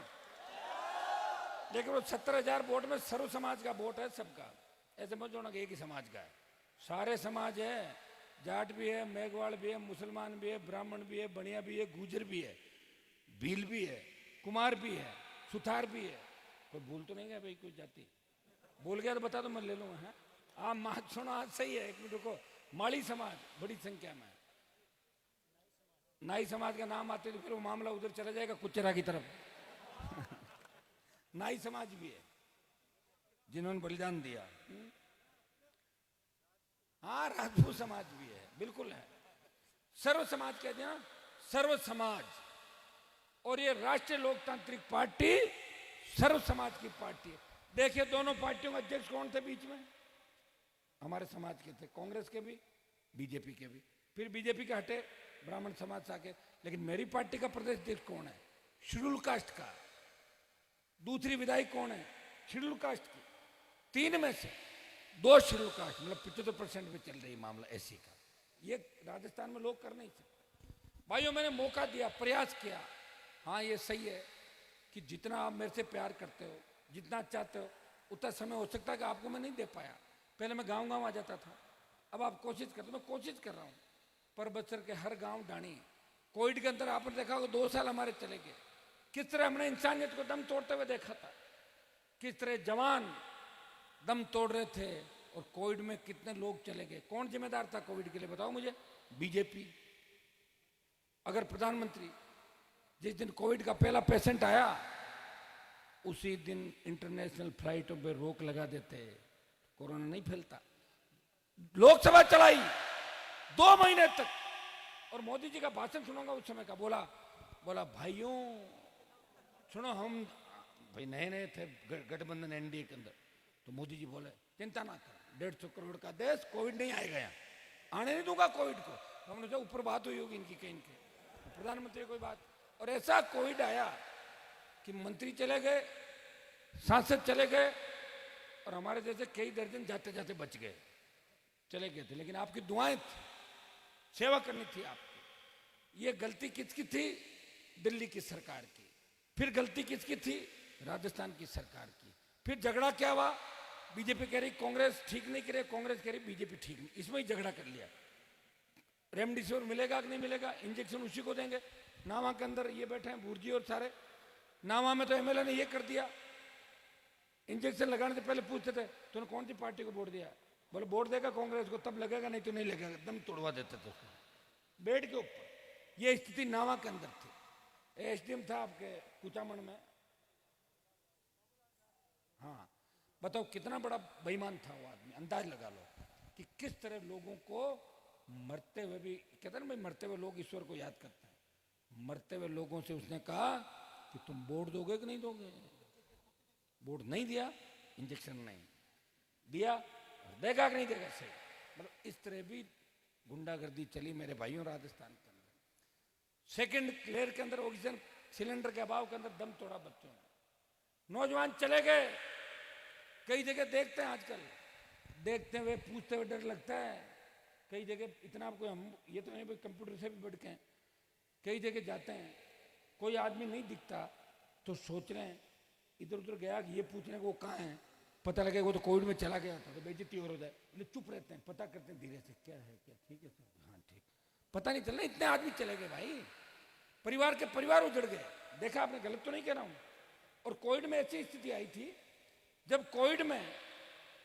लेकिन वो 70,000 वोट में सर्व समाज का वोट है, सबका। ऐसे समझो ना कि एक ही समाज का है, सारे समाज है। जाट भी है, मेघवाड़ भी है, मुसलमान भी है, ब्राह्मण भी है, बनिया भी है, गुजर भी है, भील भी है, कुमार भी है, सुथार भी है। कोई भूल तो नहीं गया भाई? कोई जाति भूल गया तो बता दो, मैं ले लूंगा। है आप मात सुनो, आज सही है। एक मिनट रुको, माली समाज बड़ी संख्या में, नाई समाज का नाम आते तो फिर वो मामला उधर चला जाएगा कुचरा की तरफ। नाई समाज भी है जिन्होंने बलिदान दिया। हाँ, राजपूत समाज भी है, बिल्कुल है। सर्व समाज कहते हैं ना, सर्व समाज। और ये राष्ट्रीय लोकतांत्रिक पार्टी सर्व समाज की पार्टी है। देखिए दोनों पार्टियों के अध्यक्ष कौन थे बीच में? हमारे समाज के थे, कांग्रेस के भी, बीजेपी के भी। फिर बीजेपी के हटे ब्राह्मण समाज से आके, लेकिन मेरी पार्टी का प्रदेश अध्यक्ष कौन है? शेड्यूल कास्ट का। दूसरी विधायक कौन है? शेड्यूल कास्ट की। 3 में से 2 शेड्यूल कास्ट, मतलब 75% पे चल रही मामला एससी का। ये राजस्थान में लोग कर नहीं सकते। भाइयों, मैंने मौका दिया, प्रयास किया। हाँ, ये सही है कि जितना आप मेरे से प्यार करते हो, जितना चाहते हो, उतना समय हो सकता है कि आपको मैं नहीं दे पाया। पहले मैं गांव गांव आ जाता था, अब आप कोशिश करते, मैं कोशिश कर रहा हूँ। पर बच्चर के हर गांव डाणी। कोविड के अंदर आपने देखा होगा 2 साल हमारे चले गए। किस तरह हमने इंसानियत को दम तोड़ते हुए देखा था, किस तरह जवान दम तोड़ रहे थे, और कोविड में कितने लोग चले गए। कौन जिम्मेदार था कोविड के लिए, बताओ मुझे? बीजेपी। अगर प्रधानमंत्री जिस दिन कोविड का पहला पेशेंट आया उसी दिन इंटरनेशनल फ्लाइटों पे रोक लगा देते, कोरोना नहीं फैलता। लोकसभा चलाई 2 महीने तक, और मोदी जी का भाषण सुनूंगा उस समय का। बोला भाइयों सुनो, हम भाई नए नए थे गठबंधन एनडीए के अंदर, तो मोदी जी बोले चिंता ना कर, 150 करोड़ का देश, कोविड नहीं आएगा यहाँ, आने नहीं दूंगा कोविड को। हमने जो ऊपर बात हुई होगी इनकी कहीं के प्रधानमंत्री कोई बात, और ऐसा कोविड आया कि मंत्री चले गए, सांसद चले गए, और हमारे जैसे कई दर्जन जाते जाते बच गए, चले गए थे। लेकिन आपकी दुआएं थी, सेवा करनी थी आपकी। ये गलती किसकी थी? दिल्ली की सरकार की। फिर गलती किसकी थी? राजस्थान की सरकार की। फिर झगड़ा क्या हुआ? बीजेपी कह रही कांग्रेस ठीक नहीं करे, कांग्रेस कह रही बीजेपी ठीक नहीं, इसमें ही झगड़ा कर लिया। रेमडेसिविर मिलेगा कि नहीं मिलेगा, इंजेक्शन उसी को देंगे। नावा के अंदर ये बैठे हैं भूरजी और सारे, नावा में तो एमएलए ने ये कर दिया, इंजेक्शन लगाने से पहले पूछते थे तूने कौन सी पार्टी को वोट दिया, बोले वोट देगा कांग्रेस को, तब लगेगा, नहीं तो नहीं लगेगा, एकदम तोड़वा देते थे उसको बेड के ऊपर। ये स्थिति नावा के अंदर थी। एसडीएम था आपके कुचामन में। हाँ, बताओ कितना बड़ा बेईमान था वो आदमी। अंदाज लगा लो कि किस तरह लोगों को मरते हुए भी, कहते ना भाई मरते हुए लोग ईश्वर को याद करते हैं। मरते हुए लोगों से उसने कहा कि तुम वोट दोगे कि नहीं दोगे। वोट नहीं दिया, इंजेक्शन नहीं दिया, देगा कि नहीं देगा सही। मतलब इस तरह भी गुंडागर्दी चली मेरे भाइयों राजस्थान के अंदर। सेकंड लेयर के अंदर ऑक्सीजन सिलेंडर के अभाव के अंदर दम तोड़ा बच्चों ने। नौजवान चले गए। कई जगह देखते हैं आजकल, देखते हुए पूछते हुए डर लगता है। कई जगह इतना आपको हम ये तो नहीं भाई कंप्यूटर से भी बढ़ के, कई जगह जाते हैं कोई आदमी नहीं दिखता तो सोच रहे हैं इधर उधर गया कि ये पूछ रहे हैं वो कहाँ है, पता लगे वो तो कोविड में चला गया था, तो बेइज्जती और हो जाए, इसलिए चुप रहते हैं, पता करते हैं धीरे से क्या है, क्या ठीक है सर, हाँ ठीक, पता नहीं चल रहा। इतने आदमी चले गए भाई, परिवार के परिवार उजड़ गए। देखा आपने, गलत तो नहीं कह रहा हूं। और कोविड में ऐसी स्थिति आई थी, जब कोविड में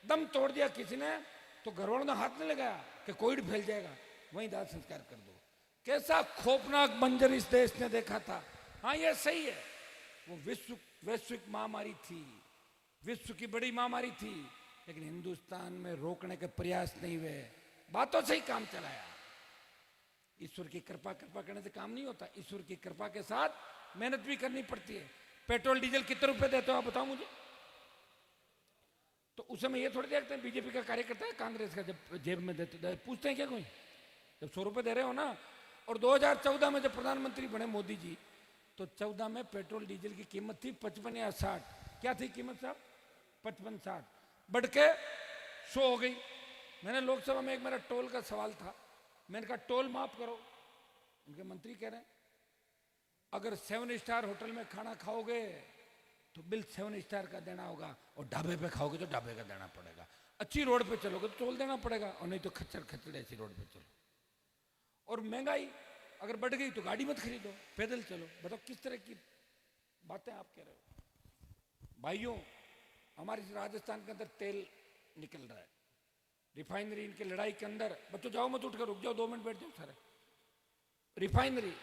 दम तोड़ दिया किसी ने तो घरवालों ने हाथ नहीं लगाया कि कोविड फैल जाएगा, वहीं दाह संस्कार कर दो। कैसा खौफनाक मंजर इस देश ने देखा था। हाँ ये सही है, वो वैश्विक महामारी थी, विश्व की बड़ी महामारी थी, लेकिन हिंदुस्तान में रोकने के प्रयास नहीं हुए, बातों से ही काम चलाया। ईश्वर की कृपा करने से काम नहीं होता, ईश्वर की कृपा के साथ मेहनत भी करनी पड़ती है। पेट्रोल डीजल कितने रुपए देते हो आप बताओ मुझे। तो उस समय ये थोड़ी देखते हैं बीजेपी का कार्यकर्ता है कांग्रेस का जब जेब में देते, पूछते हैं क्या कोई, जब 100 रुपए दे रहे हो ना। और 2014 में जब प्रधानमंत्री बने मोदी जी, तो 14 में पेट्रोल डीजल की कीमत थी 55 या 60, क्या थी कीमत साहब, 55-60, बढ़ के 100 हो गई। मैंने लोकसभा में एक मेरा टोल का सवाल था, मैंने कहा टोल माफ करो। उनके मंत्री कह रहे हैं अगर 7 स्टार होटल में खाना खाओगे तो बिल 7 स्टार का देना होगा, और ढाबे पे खाओगे तो ढाबे का देना पड़ेगा, अच्छी रोड पे चलोगे तो टोल देना पड़ेगा, और नहीं तो खच्चर खच्चर ऐसी रोड पे चलो। और महंगाई अगर बढ़ गई तो गाड़ी मत खरीदो, पैदल चलो। बताओ किस तरह की बातें आप कह रहे हो। भाइयों, हमारे राजस्थान के अंदर तेल निकल रहा है, रिफाइनरी इनकी लड़ाई के अंदर, बच्चों जाओ मत उठकर, रुक जाओ 2 मिनट बैठ जाओ सारे। रिफाइनरी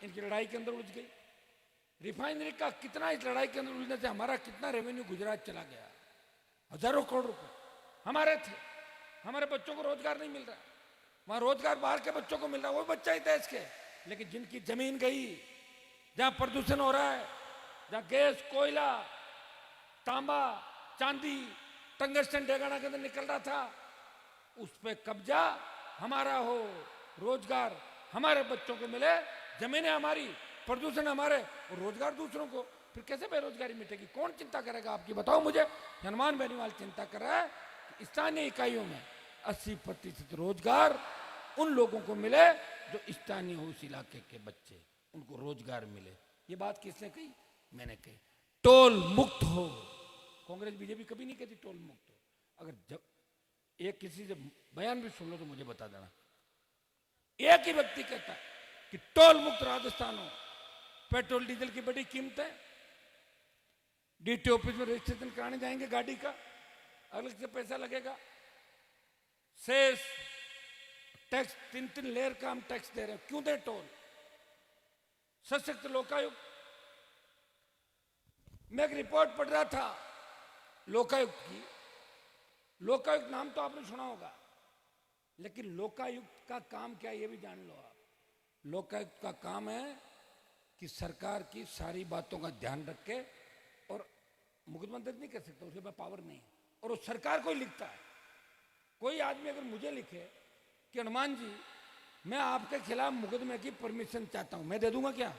इनकी लड़ाई के अंदर उलझ गई। रिफाइनरी का कितना, इस लड़ाई के अंदर उलझने से हमारा कितना रेवेन्यू गुजरात चला गया, हजारों करोड़ रुपए हमारे थे। हमारे बच्चों को रोजगार नहीं मिल रहा, वहां रोजगार बाहर के बच्चों को मिल रहा है, वो बच्चा ही देश के। लेकिन जिनकी जमीन गई, जहां प्रदूषण हो रहा है, जहां गैस, कोयला, तांबा, चांदी, टंगस्टन डेगाना के अंदर निकल रहा था, उस पे कब्जा हमारा हो, रोजगार हमारे बच्चों को मिले, जमीनें हमारी, प्रदूषण हमारे और रोजगार दूसरों को, फिर कैसे बेरोजगारी मिटेगी? कौन चिंता करेगा आपकी? बताओ मुझे। हनुमान बेनीवाल चिंता कर रहा है कि स्थानीय इकाइयों में 80% रोजगार उन लोगों को मिले जो स्थानीय हो, उस इलाके के बच्चे, उनको रोजगार मिले। ये बात किसने कही? मैंने कही। टोल मुक्त हो। कांग्रेस बीजेपी कभी नहीं कहती टोल मुक्त हो। अगर जब एक किसी से बयान भी सुन लो तो मुझे बता देना। एक ही व्यक्ति कहता है कि टोल मुक्त राजस्थान हो। पेट्रोल डीजल की बड़ी कीमतें, डीटी ऑफिस में रजिस्ट्रेशन कराने जाएंगे गाड़ी का, अलग से पैसा लगेगा। सेस टैक्स, 3 लेयर का हम टैक्स दे रहे हैं, क्यों दे टोल? सशक्त लोकायुक्त। मैं एक रिपोर्ट पढ़ रहा था लोकायुक्त की। लोकायुक्त नाम तो आपने सुना होगा, लेकिन लोकायुक्त का काम क्या है ये भी जान लो आप। लोकायुक्त का काम है कि सरकार की सारी बातों का ध्यान रख के, और मुकदमा दर्ज नहीं कर सकता, उसके पास पावर नहीं है, और वो सरकार को ही लिखता है। कोई आदमी अगर मुझे लिखे कि हनुमान जी मैं आपके खिलाफ मुकदमे की परमिशन चाहता हूं, मैं दे दूंगा क्या?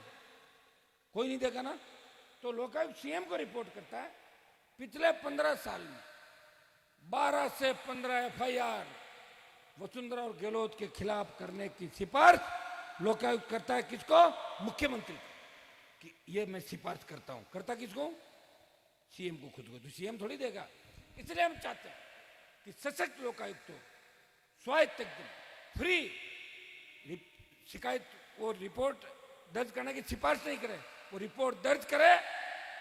कोई नहीं देगा ना। तो लोकायुक्त सीएम को रिपोर्ट करता है पिछले 15 साल में 12 से 15 एफआईआर वसुंधरा और गहलोत के खिलाफ करने की सिफारिश लोकायुक्त करता है। किसको? मुख्यमंत्री को, कि ये मैं सिफारिश करता हूं। करता किसको? सीएम को, खुद को। तो सीएम थोड़ी देगा। इसलिए हम चाहते हैं कि सशक्त लोकायुक्त हो, स्वायत्त एकदम, फ्री, शिकायत वो रिपोर्ट दर्ज करने की सिफारिश नहीं करे, वो रिपोर्ट दर्ज करे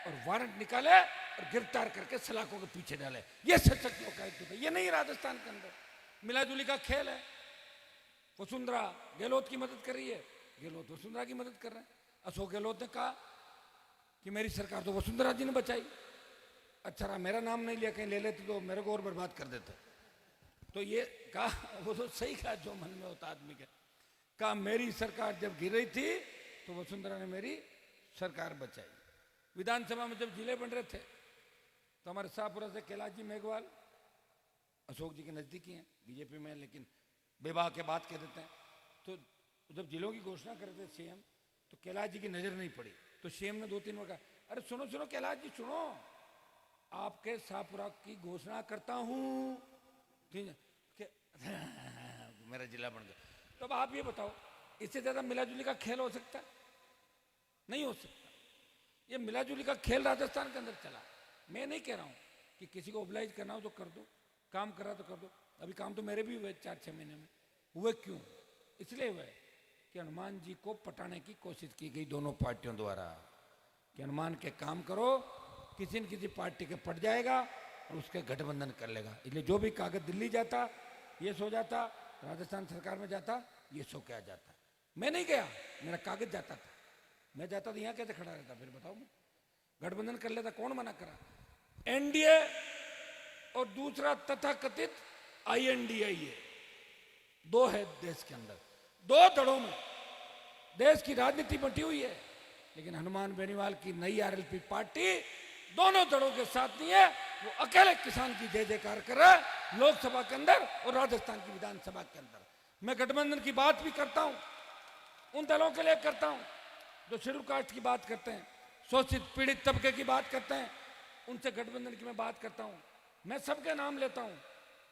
और वारंट निकाले और गिरफ्तार करके सलाखों के पीछे डाले। ये सशक्त लोकायुक्त है। ये नहीं राजस्थान के अंदर मिलाजुली का खेल है। वसुंधरा गहलोत की मदद कर रही है, गहलोत वसुंधरा की मदद कर रहे हैं। अशोक गहलोत ने कहा कि मेरी सरकार तो वसुंधरा जी ने बचाई। अच्छा रहा मेरा नाम नहीं लिया, कहीं ले लेते तो मेरे को और बर्बाद कर देते। तो ये कहा, वो तो सही कहा जो मन में होता आदमी के। कहा मेरी सरकार जब गिर रही थी तो वसुंधरा ने मेरी सरकार बचाई। विधानसभा में जब जिले बन रहे थे तो हमारे शाहपुरा से कैलाश जी मेघवाल अशोक जी के नजदीकी हैं, बीजेपी में, लेकिन विवाह के बात कह देते हैं। तो जब जिलों की घोषणा कर रहे थे सीएम, तो कैलाश जी की नजर नहीं पड़ी, तो सीएम ने 2-3 बार कहा, अरे सुनो सुनो कैलाश जी सुनो, आपके शाहपुरा की घोषणा करता हूं, ठीक है मेरा जिला बन गया। तो अब आप ये बताओ, इससे ज्यादा मिलाजुली का खेल हो सकता है? नहीं हो सकता। ये मिलाजुली का खेल राजस्थान के अंदर चला। मैं नहीं कह रहा हूं कि किसी को ओबलाइज करना हो तो कर दो, काम कर रहा तो कर दो। अभी काम तो मेरे भी हुए 4-6 महीने में हुए। क्यों? इसलिए हुए कि हनुमान जी को पटाने की कोशिश की गई दोनों पार्टियों द्वारा, कि हनुमान के काम करो, किसी न किसी पार्टी के पट जाएगा और उसके गठबंधन कर लेगा। इसलिए जो भी कागज दिल्ली जाता ये सो जाता, राजस्थान सरकार में जाता ये सो क्या जाता। मैं नहीं गया, मेरा कागज जाता था। मैं जाता तो यहां कैसे खड़ा रहता? फिर बताओ, मैं गठबंधन कर लेता, कौन मना करा? एनडीए और दूसरा तथाकथित आईएनडीए, दो है देश के अंदर। 2 दड़ों में देश की राजनीति बटी हुई है, लेकिन हनुमान बेनीवाल की नई आरएलपी पार्टी दोनों दड़ों के साथ नहीं है। वो अकेले किसान की जय जयकार कर रहा है लोकसभा के अंदर और राजस्थान की विधानसभा के अंदर। मैं गठबंधन की बात भी करता हूं, उन दलों के लिए करता हूं जो शेड्यूल कास्ट की बात करते हैं, शोषित पीड़ित तबके की बात करते हैं, उनसे गठबंधन की मैं बात करता हूं। मैं सबके नाम लेता हूं,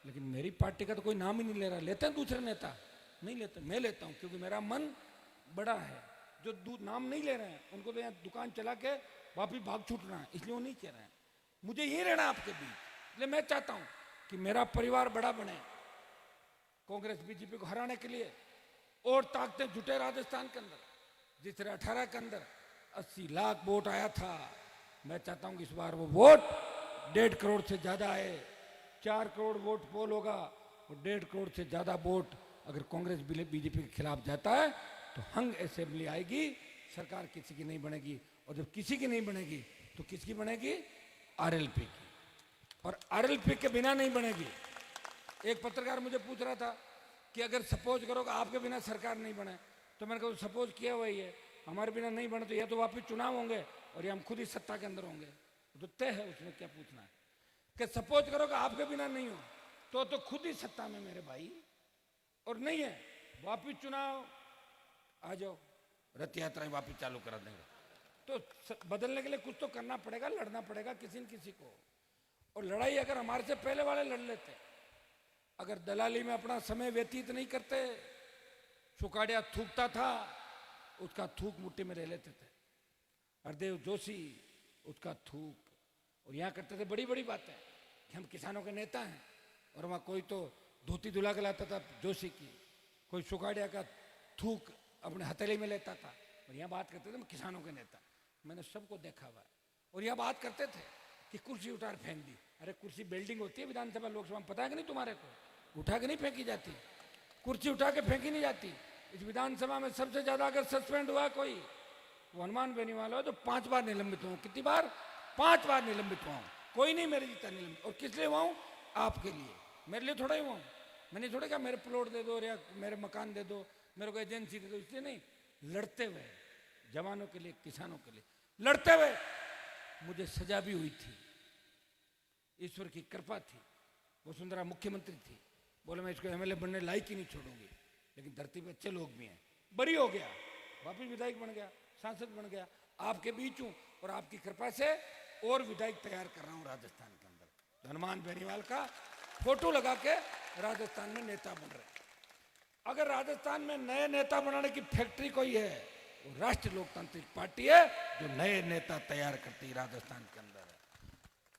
लेकिन मेरी पार्टी का तो कोई नाम ही नहीं ले रहा। लेते हैं दूसरे नेता? नहीं लेते। मैं लेता हूं क्योंकि मेरा मन बड़ा है। जो नाम नहीं ले रहे हैं उनको तो यहाँ दुकान चला के वापिस भाग छूटना है, इसलिए वो नहीं कह रहे हैं। मुझे ये रहना आपके बीच, इसलिए मैं चाहता हूं कि मेरा परिवार बड़ा बने, कांग्रेस बीजेपी को हराने के लिए और ताकतें जुटे राजस्थान के अंदर। जिस तरह 18 के अंदर 80 लाख वोट आया था, मैं चाहता हूं कि इस बार वो वोट 1.5 करोड़ से ज्यादा आए। 4 करोड़ वोट पोल होगा और 1.5 करोड़ से ज्यादा वोट अगर कांग्रेस बीजेपी के खिलाफ जाता है तो हंग असेंबली आएगी, सरकार किसी की नहीं बनेगी। और जब किसी की नहीं बनेगी तो किसकी बनेगी? आरएलपी की। और आरएलपी के बिना नहीं बनेगी। एक पत्रकार मुझे पूछ रहा था कि अगर सपोज करो कि आपके बिना सरकार नहीं बने, तो मैंने कहा सपोज किया हुआ ही है, हमारे बिना नहीं बने तो या तो वापिस चुनाव होंगे और या हम खुद ही सत्ता के अंदर होंगे। तो तय है, उसमें क्या पूछना है। कि सपोज करो कि आपके बिना नहीं हो तो खुद ही सत्ता में मेरे भाई, और नहीं है वापिस चुनाव आ जाओ, रथ यात्राएं वापस चालू करा देंगे। तो बदलने के लिए कुछ तो करना पड़ेगा, लड़ना पड़ेगा किसी न किसी को। और लड़ाई अगर हमारे से पहले वाले लड़ लेते, अगर दलाली में अपना समय व्यतीत नहीं करते, सुकाड़िया थूकता था, उसका थूक मुट्ठी में रह लेते थे। हरदेव जोशी, उसका थूक, और यहाँ करते थे बड़ी बड़ी बातें कि हम किसानों के नेता हैं, और वहाँ कोई तो धोती धुला के लाता था जोशी की, कोई सुकाड़िया का थूक अपने हथेली में लेता था, और यहाँ बात करते थे मैं किसानों के नेता। मैंने सबको देखा हुआ है। और यहाँ बात करते थे कि कुर्सी उठा फेंक दी। अरे कुर्सी बिल्डिंग होती है विधानसभा लोकसभा में, पता है कि नहीं तुम्हारे को? उठा के नहीं फेंकी जाती, कुर्सी उठा के फेंकी नहीं जाती। इस विधानसभा में सबसे ज्यादा अगर सस्पेंड हुआ कोई, वो हनुमान बेनीवाल हो, जो 5 बार निलंबित हुआ। कितनी बार? 5 बार निलंबित हुआ हूं। कोई नहीं मेरे जीता निलंबित। और किस लिए हुआ हूं? आपके लिए, मेरे लिए थोड़ा ही हुआ हूं। मैंने थोड़ा कहा मेरे प्लॉट दे दो या मेरे मकान दे दो, मेरे को एजेंसी दे दो, इसलिए नहीं। लड़ते हुए जवानों के लिए, किसानों के लिए लड़ते हुए मुझे सजा भी हुई थी। ईश्वर की कृपा थी। वसुंधरा मुख्यमंत्री थी, बोले मैं इसको एमएलए बनने लायक ही नहीं छोड़ूंगी, लेकिन धरती पे अच्छे लोग भी हैं। बरी हो गया, वापिस विधायक बन गया, सांसद बन गया, आपके बीच हूं, और आपकी कृपा से और विधायक तैयार कर रहा हूं राजस्थान के अंदर। हनुमान बेनीवाल का फोटो लगा के राजस्थान में नेता बन रहे। अगर राजस्थान में नए नेता बनाने की फैक्ट्री कोई है, वो राष्ट्रीय लोकतांत्रिक पार्टी है, जो नए नेता तैयार करती है राजस्थान के अंदर है।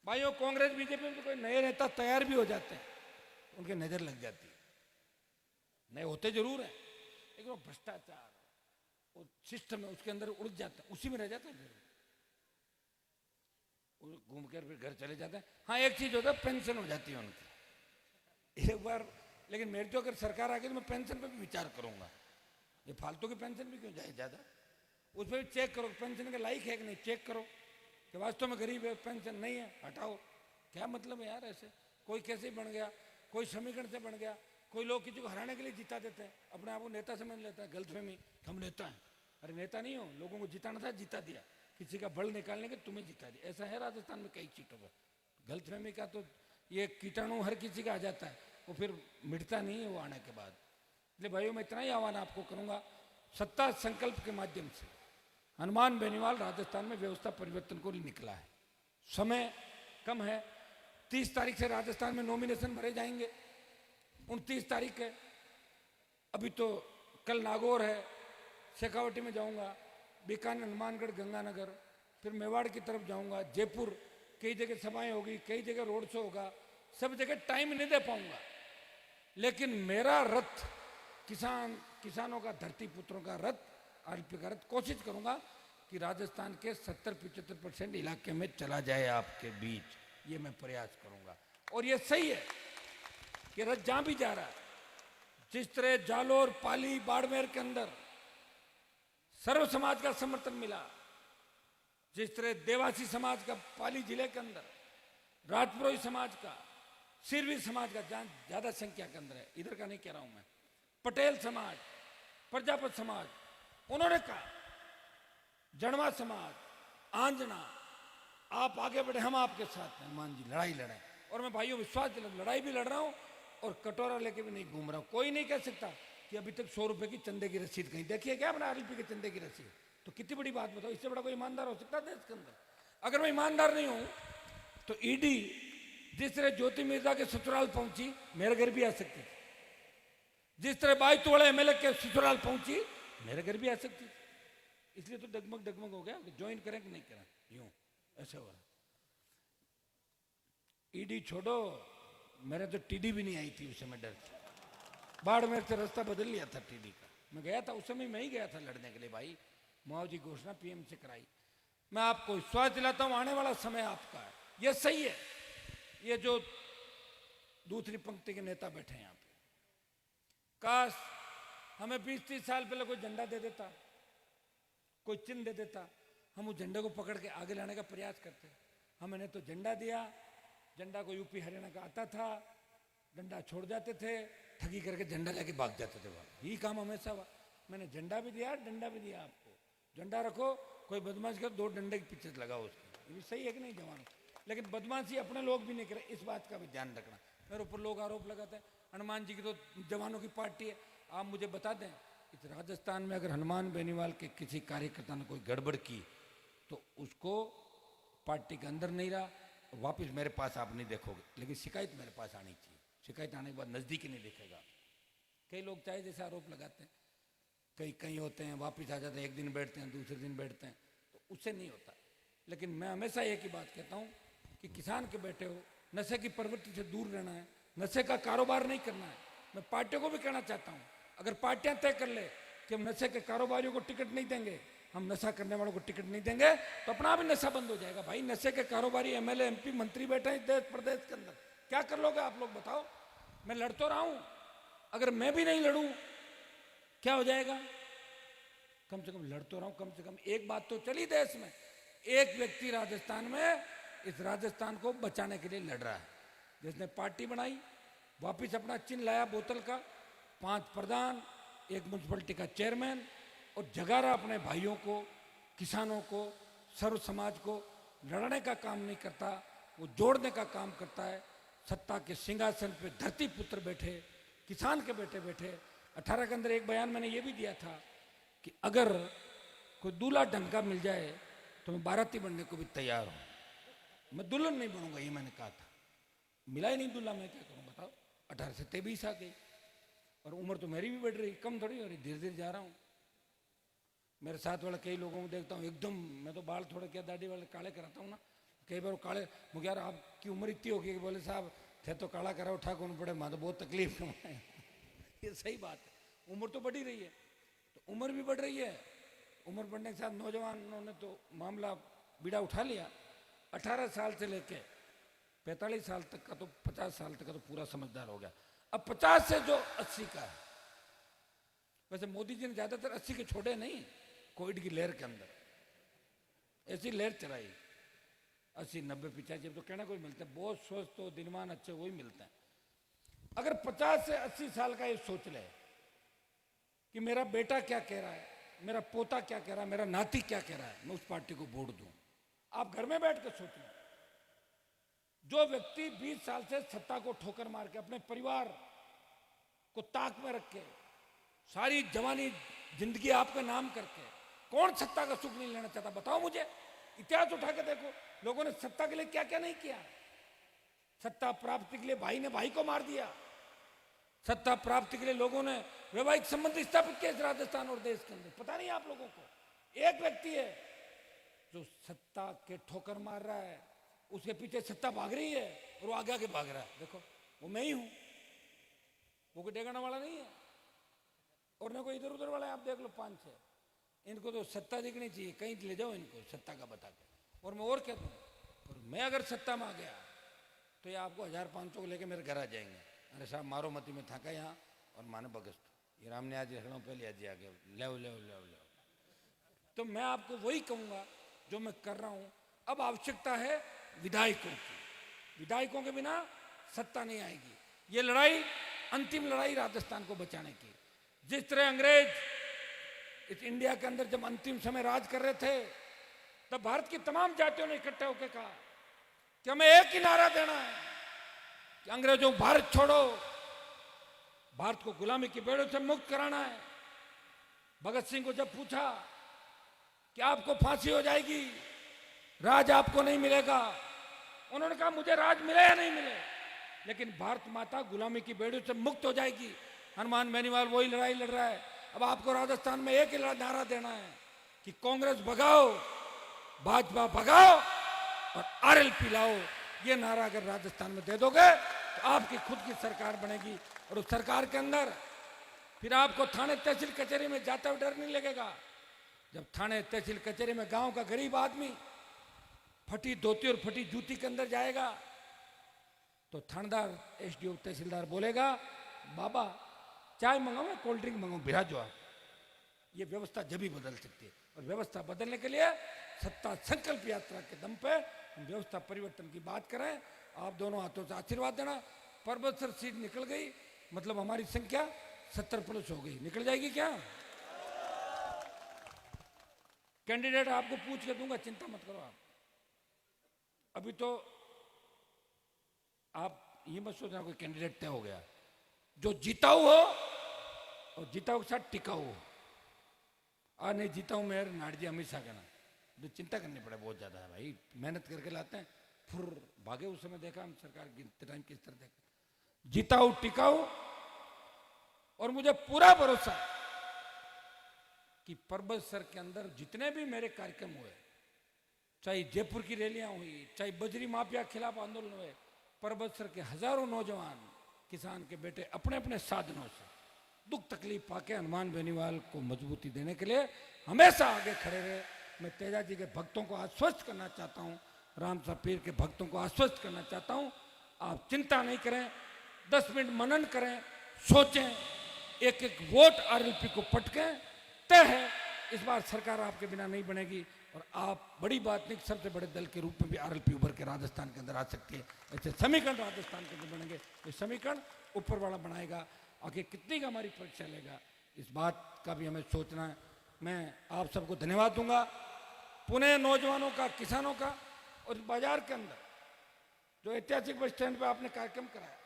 भाइयों, कांग्रेस बीजेपी में तो कोई नए नेता तैयार भी हो जाते हैं, उनके नजर लग जाती है। नए होते जरूर है, लेकिन वो भ्रष्टाचार, वो सिस्टम है, उसके अंदर उड़ जाता है, उसी में रह जाता है, फिर घूम कर फिर घर चले जाते हैं। हाँ, एक चीज होता है, पेंशन हो जाती है उनकी एक बार। लेकिन मेरी तो अगर सरकार आ गई तो मैं पेंशन पे भी विचार करूंगा। ये फालतू की पेंशन भी क्यों जाए ज्यादा, उस पर भी चेक करो पेंशन के लायक है कि नहीं, चेक करो कि वास्तव में गरीब है, पेंशन नहीं है, हटाओ। क्या मतलब है यार ऐसे? कोई कैसे बन गया, कोई समीकरण से बन गया, कोई लोग किसी को हराने के लिए जीता देते हैं, अपने आप को नेता समझ लेता है, गलतफहमी, हम नेता हैं। अरे नेता नहीं हो, लोगों को जिताना था, जीता दिया। किसी का बल निकालने के तुम्हें जिता दिया। ऐसा है राजस्थान में कई सीटों पर। गलतफहमी का तो ये कीटाणु हर किसी का आ जाता है, वो फिर मिटता नहीं है वो आने के बाद। इसलिए भाइयों, मैं इतना ही आह्वान आपको करूंगा, सत्ता संकल्प के माध्यम से हनुमान बेनीवाल राजस्थान में व्यवस्था परिवर्तन को निकला है। समय कम है, 30 तारीख से राजस्थान में नॉमिनेशन भरे जाएंगे, 29 तारीख है। अभी तो कल नागौर है, शेखावटी में जाऊंगा, बीकानेर, हनुमानगढ़, गंगानगर, फिर मेवाड़ की तरफ जाऊंगा, जयपुर, कई जगह सभाएं होगी, कई जगह रोड शो होगा। सब जगह टाइम नहीं दे पाऊंगा, लेकिन मेरा रथ किसानों का, धरती पुत्रों का रथ, आरपी का रथ, कोशिश करूंगा कि राजस्थान के 70-75% इलाके में चला जाए आपके बीच। ये मैं प्रयास करूंगा। और ये सही है कि रथ जहां भी जा रहा है, जिस तरह जालोर, पाली, बाड़मेर के अंदर सर्व समाज का समर्थन मिला, जिस तरह देवासी समाज का पाली जिले के अंदर, राजपुरोही समाज का, सिरवी समाज का जहां ज्यादा संख्या के अंदर है, इधर का नहीं कह रहा हूं मैं, पटेल समाज, प्रजापत समाज, उन्होंने कहा जड़वा समाज, आंजना, आप आगे बढ़े, हम आपके साथ हैं। हनुमान जी लड़ाई लड़े, और मैं भाइयों विश्वास दिला, लड़ाई भी लड़ रहा हूं और कटोरा लेके भी नहीं घूम रहा हूं। कोई नहीं कह सकता कि अभी तक 100 रुपए की चंदे की रसीद कहीं देखिए क्या अपना आरएलपी के चंदे की रसीद? तो कितनी बड़ी बात बताओ, इससे बड़ा कोई ईमानदार हो सकता है देश के अंदर? अगर मैं ईमानदार नहीं हूं तो ईडी जिस तरह ज्योति मिर्जा के ससुराल पहुंची, मेरे घर भी आ सकती थी। जिस तरह बाई तोड़े एमएलए के ससुराल पहुंची, मेरे घर भी आ सकती थी। इसलिए तो डगमग हो गया कि ज्वाइन करें कि नहीं करें, यूं ऐसा हुआ। ईडी छोड़ो, मेरे तो टीडी भी नहीं आई थी उस समय, डर थी। बाड़मेर से रास्ता बदल लिया था टीडी का। मैं गया था उस समय, मैं ही गया था लड़ने के लिए भाई। मुआवजे घोषणा पीएम से कराई। मैं आपको विश्वास दिलाता हूं, आने वाला समय आपका है। यह सही है, ये जो दूसरी पंक्ति के नेता बैठे हैं यहाँ पे, काश हमें 20-30 साल पहले कोई झंडा दे देता, कोई चिन्ह दे देता, हम उस झंडे को पकड़ के आगे लाने का प्रयास करते। हमने तो झंडा दिया, झंडा को यूपी हरियाणा का आता था, डंडा छोड़ जाते थे, ठगी करके झंडा लेके भाग जाते थे। यही काम हमेशा हुआ। मैंने झंडा भी दिया, डंडा भी दिया आपको। झंडा रखो, कोई बदमाश कर 2 डंडे के पीछे लगाओ उसको, ये भी सही है कि नहीं जवान? लेकिन बदमाशी अपने लोग भी नहीं करें, इस बात का भी ध्यान रखना। मेरे ऊपर लोग आरोप लगाते हैं हनुमान जी की तो जवानों की पार्टी है। आप मुझे बता दें इस राजस्थान में अगर हनुमान बेनीवाल के किसी कार्यकर्ता ने कोई गड़बड़ की तो उसको पार्टी के अंदर नहीं रहा, वापस मेरे पास आप नहीं देखोगे, लेकिन शिकायत मेरे पास आनी चाहिए। शिकायत आने के बाद नजदीकी नहीं देखेगा। कई लोग चाहे जैसे आरोप लगाते हैं, कई कहीं होते हैं वापस आ जाते हैं, एक दिन बैठते हैं दूसरे दिन बैठते हैं, तो उससे नहीं होता। लेकिन मैं हमेशा एक ही बात कहता हूँ कि किसान के बेटे हो, नशे की प्रवृत्ति से दूर रहना है, नशे का कारोबार नहीं करना है। मैं पार्टियों को भी कहना चाहता हूँ, अगर पार्टियां तय कर ले कि हम नशे के कारोबारियों को टिकट नहीं देंगे, हम नशा करने वालों को टिकट नहीं देंगे, तो अपना भी नशा बंद हो जाएगा। भाई नशे के कारोबारी एमएलए एमपी मंत्री बैठे हैं देश प्रदेश के अंदर, क्या कर लोगे आप लोग बताओ। मैं लड़ तो रहा हूं, अगर मैं भी नहीं लड़ूं क्या हो जाएगा। कम से कम लड़ तो रहा हूं, कम से कम एक बात तो चली देश में, एक व्यक्ति राजस्थान में इस राजस्थान को बचाने के लिए लड़ रहा है, जिसने पार्टी बनाई, वापिस अपना चिन्ह लाया बोतल का, 5 प्रधान, एक म्यूनसिपलिटी का चेयरमैन, और जगा रहा अपने भाइयों को, किसानों को, सर्व समाज को। लड़ने का काम नहीं करता, वो जोड़ने का काम करता है। सत्ता के सिंहासन पे धरती पुत्र बैठे, किसान के बेटे बैठे। 18 के अंदर एक बयान मैंने ये भी दिया था कि अगर कोई दूल्हा ढंग का मिल जाए तो मैं बाराती बनने को भी तैयार हूं, मैं दुल्हन नहीं बनूंगा, ये मैंने कहा था। मिला ही नहीं दूल्हा, मैं क्या करूं बताओ। 18 से 23 आ गई और उम्र तो मेरी भी बढ़ रही, कम थोड़ी हो रही, धीरे धीरे जा रहा हूं। मेरे साथ वाले कई लोगों को देखता हूँ एकदम, मैं तो बाल थोड़े क्या दाढ़ी वाले काले कराता हूँ ना, कई बार वो काले, मुझे यार आपकी उम्र इतनी होगी कि बोले साहब थे तो काला करा उठा कौन पड़े, माँ तो बहुत तकलीफ है। ये सही बात है, उम्र तो बढ़ ही रही है, तो उम्र भी बढ़ रही है। उम्र बढ़ने के साथ नौजवानों ने तो मामला बीड़ा उठा लिया। 18 साल से लेके 45 साल तक का, तो 50 साल तक का तो पूरा समझदार हो गया। अब 50 से जो 80 का है, वैसे मोदी जी ने ज्यादातर 80 के छोड़े नहीं, कोविड की लहर के अंदर ऐसी लहर चलाई, 80 90 85 तो कहना कोई मिलता है, बहुत स्वस्थ तो दिनमान अच्छे वही मिलते हैं। अगर 50 से 80 साल का ये सोच ले कि मेरा बेटा क्या कह रहा है, मेरा पोता क्या कह रहा है, मेरा नाती क्या कह रहा है, मैं उस पार्टी को वोट दूं। आप घर में बैठ कर सोचें, जो व्यक्ति 20 साल से सत्ता को ठोकर मार के अपने परिवार को ताक में रख के सारी जवानी जिंदगी आपके नाम करके, कौन सत्ता का सुख नहीं लेना चाहता बताओ मुझे। इतिहास उठा के देखो, लोगों ने सत्ता के लिए क्या क्या नहीं किया। सत्ता प्राप्ति के लिए भाई ने भाई को मार दिया, सत्ता प्राप्ति के लिए लोगों ने वैवाहिक संबंध स्थापित किए इस राजस्थान और देश के अंदर। पता नहीं आप लोगों को, एक व्यक्ति है जो सत्ता के ठोकर मार रहा है, उसके पीछे सत्ता भाग रही है और वो आगे आगे भाग रहा है। देखो वो मैं ही हूं, वो कोई डेगाना वाला नहीं है और न कोई इधर उधर वाला है। आप देख लो 5-6, इनको तो सत्ता दिखनी चाहिए, कहीं ले जाओ इनको सत्ता का बता के। और मैं और क्या दूं, और मैं अगर सत्ता में आ गया तो ये आपको 1500 को लेके मेरे घर आ जाएंगे, अरे साहब मारो मती में थाका यहाँ और माने बगस्त, ये राम ने आज हड़ों पहले आज आ गया, ले ले ले ले। तो मैं आपको वही कहूंगा जो मैं कर रहा हूं। अब आवश्यकता है विधायकों की, विधायकों के बिना सत्ता नहीं आएगी। ये लड़ाई अंतिम लड़ाई राजस्थान को बचाने की। जिस तरह अंग्रेज इस इंडिया के अंदर जब अंतिम समय राज कर रहे थे, तब भारत की तमाम जातियों ने इकट्ठे होकर कहा कि हमें एक ही नारा देना है कि अंग्रेजों भारत छोड़ो, भारत को गुलामी की बेड़ों से मुक्त कराना है। भगत सिंह को जब पूछा कि आपको फांसी हो जाएगी, राज आपको नहीं मिलेगा, उन्होंने कहा मुझे राज मिले या नहीं मिले, लेकिन भारत माता गुलामी की बेड़ों से मुक्त हो जाएगी। हनुमान बेनीवाल वही लड़ाई लड़ रहा है। अब आपको राजस्थान में एक ही नारा देना है कि कांग्रेस भगाओ, भाजपा भगाओ और आरएलपी लाओ। ये नारा अगर राजस्थान में दे दोगे तो आपकी खुद की सरकार बनेगी और उस सरकार के अंदर फिर आपको थाने तहसील कचहरी में जाते हुए डर नहीं लगेगा। जब थाने तहसील कचहरी में गांव का गरीब आदमी फटी धोती और फटी जूती के अंदर जाएगा तो थानेदार एसडीओ तहसीलदार बोलेगा बाबा चाय मंगाओ या कोल्ड ड्रिंक मंगाओ, भिराजो आप। ये व्यवस्था जब ही बदल सकती है और व्यवस्था बदलने के लिए सत्ता संकल्प यात्रा के दम पे हम व्यवस्था परिवर्तन की बात करें। आप दोनों हाथों से आशीर्वाद देना। परबतसर सीट निकल गई, मतलब हमारी संख्या 70+ हो गई। निकल जाएगी क्या? कैंडिडेट आपको पूछ के दूंगा, चिंता मत करो आप। अभी तो आप ये मत सोचना कोई कैंडिडेट तय हो गया। जो जीता हो और जीताऊ के साथ टिकाऊ और नहीं जीताऊ मेयर नाडजी हमेशा कहना जो चिंता करनी पड़े बहुत ज्यादा है भाई, मेहनत करके लाते हैं फुर भागे। उस समय देखा हम सरकार गिनते टाइम किस तरह देखा, जीताऊ टिकाऊ। और मुझे पूरा भरोसा है कि पर्वत सर के अंदर जितने भी मेरे कार्यक्रम हुए, चाहे जयपुर की रैलियां हुई, चाहे बजरी माफिया के खिलाफ आंदोलन हुए, पर्वत सर के हजारों नौजवान किसान के बेटे अपने अपने साधनों से दुख तकलीफ पाके हनुमान बेनीवाल को मजबूती देने के लिए हमेशा आगे खड़े रहे। मैं तेजा जी के भक्तों को आश्वस्त करना चाहता हूँ, राम साहब पीर के भक्तों को आश्वस्त करना चाहता हूँ, आप चिंता नहीं करें, 10 मिनट मनन करें, सोचें, एक एक वोट आरएलपी को पटके। तय है इस बार सरकार आपके बिना नहीं बनेगी और आप बड़ी बात नहीं सबसे बड़े दल के रूप में भी आरएलपी उभर के राजस्थान के अंदर आ सकती है। ऐसे समीकरण राजस्थान के अंदर बनेंगे, ये समीकरण ऊपर वाला बनाएगा। आगे कितनी का हमारी परीक्षा लेगा इस बात का भी हमें सोचना है। मैं आप सबको धन्यवाद दूंगा, पुणे नौजवानों का, किसानों का, और बाजार के अंदर जो ऐतिहासिक बस स्टैंड पे आपने कार्यक्रम कराया,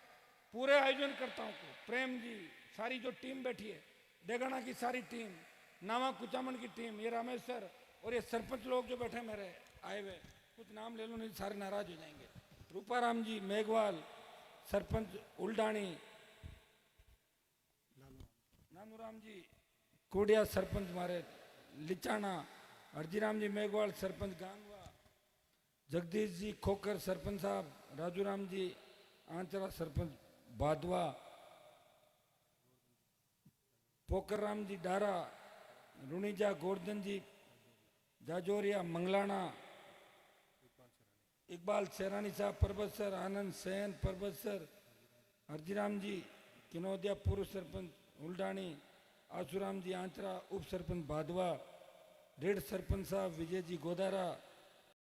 पूरे आयोजनकर्ताओं को, प्रेम जी, सारी जो टीम बैठी है, डेगाना की सारी टीम, नामा कुचामन की टीम, ये रामेश सर और ये सरपंच लोग जो बैठे मेरे आए हुए, कुछ नाम ले लो नहीं सारे नाराज हो जाएंगे, रूपाराम जी, मेघवाल, सरपंच उल्डानी, नानूराम जी कोडिया, सरपंच मारे लिचाना, अर्जीराम जी मेघवाल सरपंच गांगवा, जगदीश जी खोकर सरपंच साहब, राजूराम जी आंचरा सरपंच बादवा, पोकर राम जी डारा, रुणीजा गोवर्धन जी जाजोरिया मंगलाना, इकबाल शेरानी साहब पर्वत सर, आनंद सैन पर्वत सर, अर्जीराम जी किनौदिया पूर्व सरपंच उल्डानी, आसुराम जी आंचरा उप सरपंच बादवा, रेड सरपंच साहब विजय जी गोदारा,